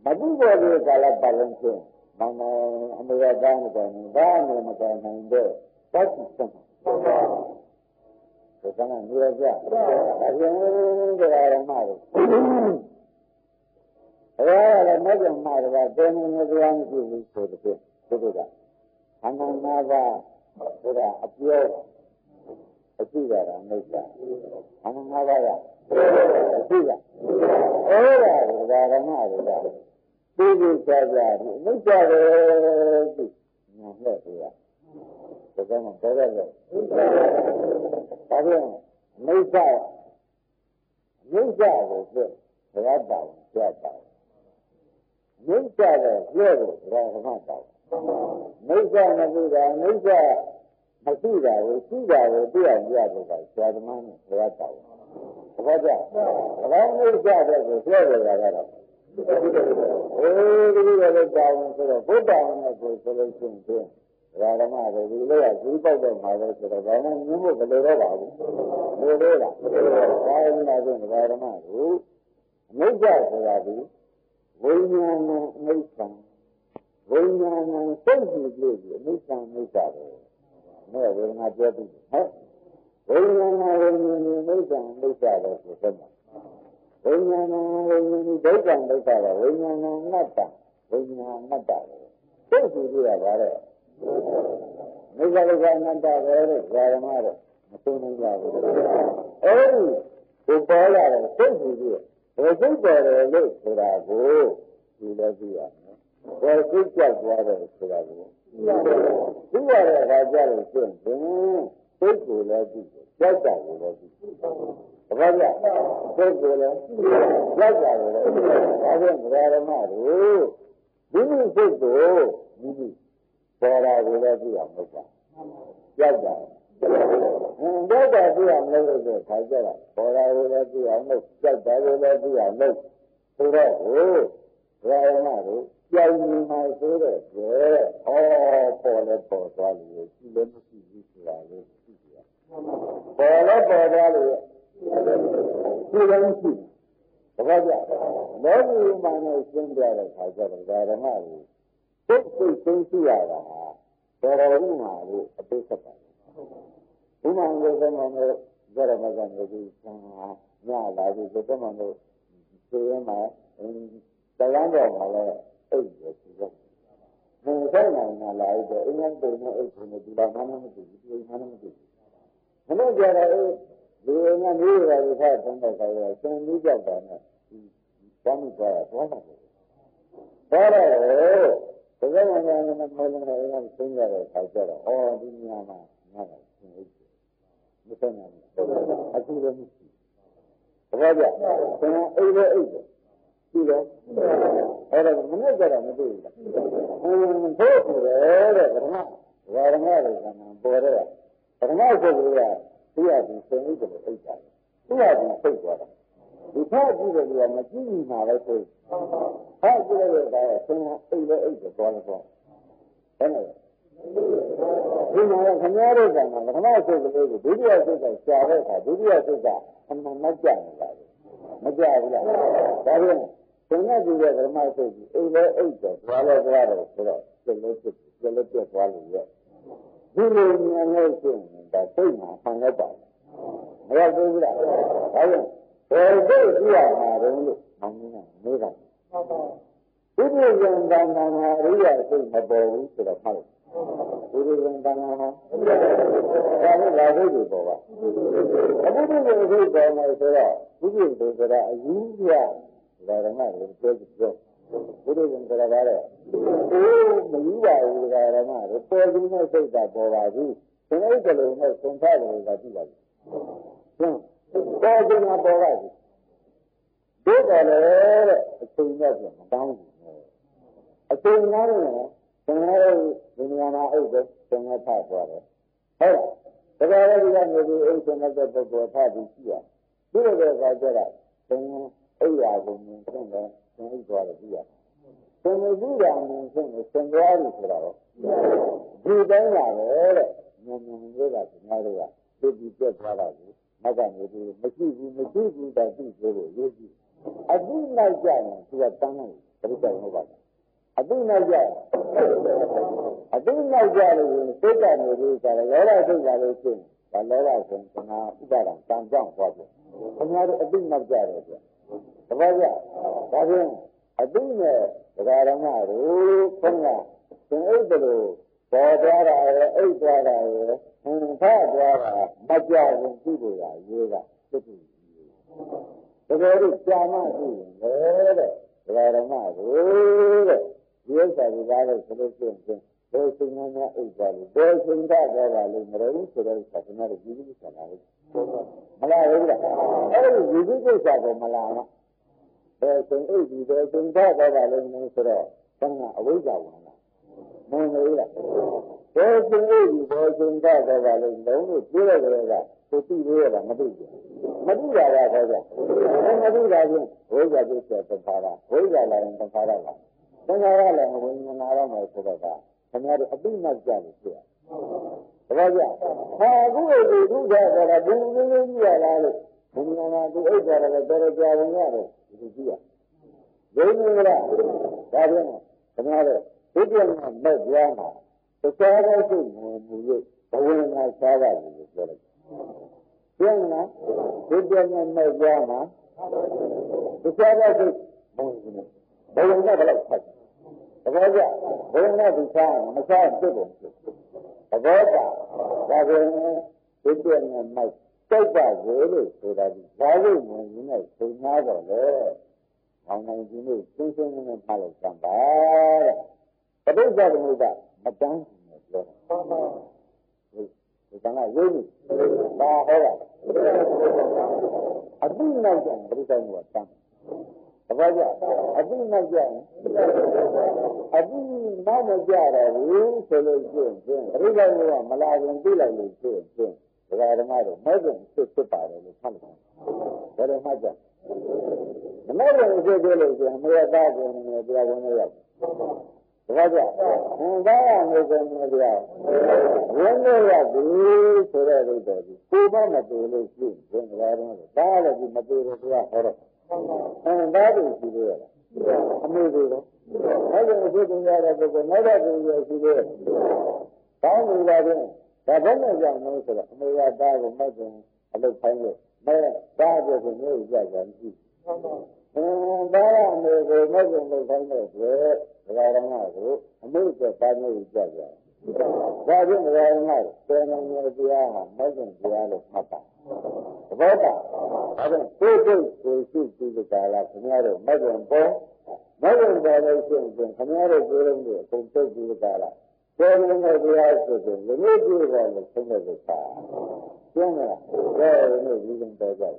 မသိတဲ့ဒီကာလပတ်လုံးချင်းမမအမေရသားမကန်ဘာမှမကန်နိုင်တဲ့သတ်စစ်ဆက်ဒါကနေရကြအရင်တရားဓမ္မတွေအဲ့ဒါလည်းမကြမှာတော့တင်းနေတရားမရှိဘူးဆိုတဲ့ဒီကခန္ဓာ၅ပါးဆိုတာအပြောအရှိတာမိစ္ဆာခန္ဓာ၅ပါးကအရှိတာအဲ့ဒါဓမ္မတွေကသိသိကြကြပြီးမိစ္ဆာတွေသိညာနဲ့တရားဒါကြောင့်ပြောရတယ်ဒါပြန်မိစ္ဆာကိုပြဘုရားတောင်းကြတာမိစ္ဆာကိုပြလို့ဘုရားဓမ္မတောင်းမိစ္ဆာမရှိတာမိစ္ဆာမရှိတာကိုရှိတာကိုသိအောင်ပြဖို့ကဆရာသမားနဲ့ဘုရားတောင်းသဘောကျဘုရားမိစ္ဆာတဲ့ကိုပြရတာကတော့ ဒီလိုလည်းကြောင်းဆိုတော့ဘုဒ္ဓနဲ့ကိုဆိုလို့ရှိရင်ဓမ္မတွေဒီလိုကဇီးပေါက်တော့မှာပဲဆိုတော့ဘာမှမြင်ဖို့မလိုတော့ပါဘူးမလိုတော့လားဒါရင်းလာဆိုဓမ္မကိုအနိစ္စဆိုတာဒီဝိညာဏအနိစ္စဝိညာဏစိတ်ကြည့်လို့အနိစ္စအနိစ္စပဲမဲ့ဝေဒနာပြောပြီးဟုတ်ဝိညာဏဝိညာဉ်အနိစ္စအနိစ္စပဲဆိုတော့ဝိညာဏဝိညာဉ်ဒုက္ခဒုက္ခပဲဝိညာဏအနတ္တဝိညာဏအနတ္တပဲစိတ်ကြည့်ရတာလေမိစ္ဆာဒုက္ခအနတ္တပဲလို့ဓမ္မတော့မသိနိုင်ကြဘူးအဲဒီကိုပေါ်လာတဲ့စိတ်ကြည့်ရဘယ်စိတ်ပေါ်တယ်လို့ဆိုတာကိုဒီလည်းကြည့်ရမယ်ဘယ်စိတ်ကြောက်သွားတယ်ဆိုတာကိုသိရတဲ့အခါကျတော့ရှင်းတယ်စိတ်ကိုလည်းကြည့်တယ်ကြောက်တာကိုလည်းကြည့်တယ်ဘာကြစိတ်ကိုလည်းကြောက်တာကိုလည်းဒါဖြင့်ဓမ္မတို့ဒီလိုစိတ်ကိုဒီပေါ်တာကိုလည်းကြည့်အောင်လုပ်တာကြောက်တာကြောက်တာကြည့်အောင်လုပ်လို့ခါကြတာပေါ်တာကိုလည်းကြည့်အောင်လုပ်ကြောက်တာကိုလည်းကြည့်အောင်လုပ်ဆိုတော့ဓမ္မတို့ကြောက်နေမှဆိုတော့ပေါ်လဲပေါ်သွားလို့ရှိလည်းမရှိဘူးဆိုတာလေးသိကြပေါ်လဲပေါ်သွားလို့ရှိလည်းမရှိဘူးဘာကြောင့်လောကီမှာနဲ့ရှင်းပြတဲ့ခါကျတော့ဓမ္မကိုစိတ်သိသိရတာတော်တော်ဥမာလို့အပိသက်ပါဥမာကိုသမန်တို့ကြရမကနေပြီးဆံညလာပြီးသမန်တို့သိရမှာတရားတော်မှာလည်းအဲ့ဒီလိုရှိတယ်။ဘယ်ဆိုင်မှာလာတော့အင်းနဲ့ပုံနဲ့အဲ့ဒီနဲ့ဒီလာမှမသိဘူးဒီမှမသိဘူး။မလို့ကြတော့ဒီငါမျိုးရတဲ့ဖတ်တဲ့တော့ဆင်းပြီးကြောက်တာနဲ့ဒီဘာမှသွားတာသွားတာ။ဒါတော့ဒီကနေ့ကမမလုံးနဲ့အဲ့ဆင်းရတဲ့ခါကျတော့ဒီညမှာငါကဆင်းအိတ်မဆိုင်နိုင်ဘူး။အခုလည်းမရှိဘူး။ဘာကြောင့်ဆင်းအိတ်လည်းအိတ်တယ်ဒီတော့အဲ့ဒါမနဲ့ကြတာမသိဘူးလားဘုရားဆိုတဲ့ဓမ္မတွေကပေါ်တဲ့ဓမ္မဆိုလို့ကသူရပြီးစိတ်အိတ်တယ်အိတ်တာသူရပြီးစိတ်သွားတာဒီဖတ်ကြည့်တယ်ကမကြည့်မိမှာလည်းသိဖတ်ကြည့်တဲ့အခါဆင်းအိတ်လည်းအိတ်တယ်သွားလို့ပေါ့အဲ့ဒါဒီမှာခင်ဗျားတို့ကဓမ္မစိတ်ကလေးကိုဒုတိယစိတ်ကရှာတဲ့အခါဒုတိယစိတ်ကအမှန်မကြနေတာမကြဘူးလားဒါဖြင့်သင်္ကတိရဲ့ဓမ္မစိတ်ကြီးအိမ်လည်းအိတ်တယ်သွားလည်းသွားတယ်ဆိုတော့စိတ်လည်းပြတ်သွားလို့ရဲ့ဒီလိုဉာဏ်နဲ့ရှင်းတာစိတ်မှာဆံလိုက်ပါမရဘူးလားဒါကြောင့်ဘယ်စိတ်ကြည့်ရမှာတုံးလို့မောင်ကြီးကမေးတာဒီလိုဉာဏ်တန်ခါမှာအရိယာစိတ်မပေါ်ဘူးဆိုတော့ဟုတ်ဒီလိုဉာဏ်တန်ခါမှာဒါလည်းလာစိတ်ကိုပေါ်ပါအခုဒီလိုစိတ်ပေါ်နေဆိုတော့ဒီလိုဆိုတာအယူပြဒါဓမ္မကိုပြောကြည့်ပြောဘုရားရှင်ကလည်းပါတယ်မယူပါဘူးဓမ္မကိုပေါ်ပြီးနဲ့စိတ်ကပေါ်ပါဘူးဒီအိတ်ကလေးနဲ့သင်္ခါရတွေကကြည့်ပါဘူးဟင်ပေါ်ပြီးမှပေါ်ပါဘူးဒီကလည်းတဲ့အချိန်နဲ့ပြန်မတောင်းဘူးအချိန်နားနေတယ်သင်္ခါရဒီနေရာမှာအိတ်ပဲသင်္ခါထသွားတယ်ဟုတ်လားဒါကြလည်းဒီကနေပြီးအိတ်ရှင်တဲ့ပုဂ္ဂိုလ်ထပြီးရှိရဒီလိုပဲခါကြတာသင်္ခါအဲ့ရာကိုမြင်ဆင်းတယ်ဆင်းအိတ်သွားတယ်ကြည့်ရသင်္ခါကြည့်တာမြင်ဆင်းတယ်ဆင်းသွားပြီဆိုတာတော့ဒီတိုင်းလာပဲတဲ့မြင်တွေကကျွန်တော်တို့ကသိပြီးပြတ်သွားတာကိုမကနေပြီးမရှိဘူးတာသိသေးလို့ရေးကြည့်အတိလိုက်ကြရင်သူကတန်းလိုက်ပြတ်တယ်ဟုတ်ပါလားအတိလိုက်ကြလို့စိတ်ကနေပြီးကြတယ်ရောဂစိတ်ကလေးရှင်းဒါလောဘဆိုရင်ကျွန်တော်ဥပါဒံတန်ကြောင့်သွားပြီခင်ဗျားတို့အတိလိုက်ကြတယ်ကြတပည့်ကြဒါဖြင့်အတိနဲ့ဒကာရမတို့ခဏသင်အိတ်တို့ပေါ်သွားတာရဲ့အိတ်သွားတာရဲ့ဟင်ဖတ်သွားတာမကြဘူးကြည့်လို့ရရေးကသိပြီတကယ်လို့ကြာမှကြည့်ရင်လေတဲ့ဒကာရမတို့တဲ့ဒီဥစ္စာဒီကားလို့ဆိုလို့ရှိရင်ဘယ်စဉ်းစားများအိတ်သွားလို့ဘယ်စဉ်းစားသွားတာလို့မရဘူးဆိုတော့ကျွန်တော်တို့ဒီလိုဆက်လာလို့မလားဘူးလားအဲ့ဒီဒီကိစ္စကိုမလားလားဘယ်စဉ်အိတ်ဒီဘယ်စဉ်းစားသွားတာလို့ဆိုတော့ဆန်းကအဝိဇ္ဇာဝင်လာမင်းလို့လားဘယ်စဉ်အိတ်ဒီဘယ်စဉ်းစားသွားတာလို့လုံးလို့ပြောရတဲ့ကသူသိသေးရတာမသိဘူး မတိတာကခေါ်ကြမတိတာချင်းဝိဇ္ဇာတိစေတ္ထာရဝိဇ္ဇာလည်းတ္ထာရလားသင်္ခါရလည်းဝိညာဏရမယ်ဆိုတော့ကခင်ဗျားတို့အပိမတ်ကြလို့ဖြစ်ရတပည့်ကြဟာအခုဒီဒုက္ခဆိုတာဘုံနည်းနည်းကြီးရလားလို့ဘုံနာသူအိတ်ကြတယ်တော်ကြာဝင်ရတယ်ဒီကြည့်ရဒိဋ္ဌိကဒါပြန်ခင်ဗျားတို့ဒုတိယမဲ့ကြားမှာတရားတော်စိတ်ဝင်မှုလို့ဘဝနာစားရတယ်လို့ပြောလိုက်ပြန်လားဒုတိယမဲ့ကြားမှာတရားတော်စိတ်ဝင်မှုဘဝနာဘယ်လောက်ဖတ်တပည့်ကြဘဝနာဒီစားမစားဖြစ်ကုန်ဘူးတပည့်ကဒါပြန်ဒုတိယမဲ့စိတ်ပါလေလို့ဆိုတာဒီဘာလို့ဝင်နေလဲသိနာတော့လေ။အောင်နိုင်ခြင်းလို့ရှင်းရှင်းလင်းလင်းပါလိုက်ကြပါတဲ့။ပဋိစ္စသမုပ္ပါမတန်းဘူးပြောတာ။ဒီကံကရင်းနေ။ဒါဟောတာ။အတိနောက်ကျပဋိစ္စသမုပ္ပါတန်း။တပည့်ကြအတိနောက်ကျအတိနောက်မကြတော့ဘူးဆိုလို့ရှိရင်ပဋိစ္စသမုပ္ပါမလာရင်သိလိုက်လို့ရှိရင်ဒကာဓမ္မတို့မဲ့ကုန်ဖြစ်ပါတယ်လို့ဖတ်လိုက်။ဒါတော့မှကြ။မဲ့ကုန်ဖြစ်တယ်လို့ဆိုရင်မေတ္တာကိုနေတရားဝင်ရောက်။ဒါကြ။ဒါရမျိုးကိုနေတရားဝင်ရောက်ပြီဆိုတဲ့ဥစ္စာကြီးကိုမမတူလို့ရှိရင်ဒကာဓမ္မတို့ဒါလည်းဒီမတူတဲ့တရားဟောတော့။ဒါတူရှိသေးရလား။အမေတို့တော့မဲ့ကုန်ဖြစ်တယ်ရတဲ့ပုဂ္ဂိုလ်မဲ့တဲ့ကိုရရှိသေးတယ်။ကောင်းပြီလားဗျ။ဒါဘယ်နဲ့ကြောင့်လဲဆိုတော့အမေကသားကိုမဲ့ခင်အလုပ်ခိုင်းလို့မဲ့သားပြောဆိုမျိုးကြကြမရှိဘူး။ဒါကအမေကိုမဲ့ခင်လုပ်ခိုင်းတဲ့အတွက်ဒကာရမကိုအမေကသားမျိုးကြကြ။ဒါဖြင့်ဒကာရမကိုတေနငယ်တရားဟာမဲ့ခင်တရားလို့မှတ်ပါ။သဘောပါ။ဒါဖြင့်ကိုယ်ကိုယ်ကိုရှိပြီးကြလားခင်ဗျားတို့မဲ့ခင်ပေါ်မဲ့ခင်ပေါ်လို့ရှိရင်ခင်ဗျားတို့ကိုယ်လုံးတွေအကုန်သိပြီးကြလား။ကျေနပ်တရားဆိုရင်လူမျိုးကြည့်ပါလို့ဆုံးတဲ့ကိစ္စကျင်းလားဒါလည်းဒီလိုပြောကြတယ်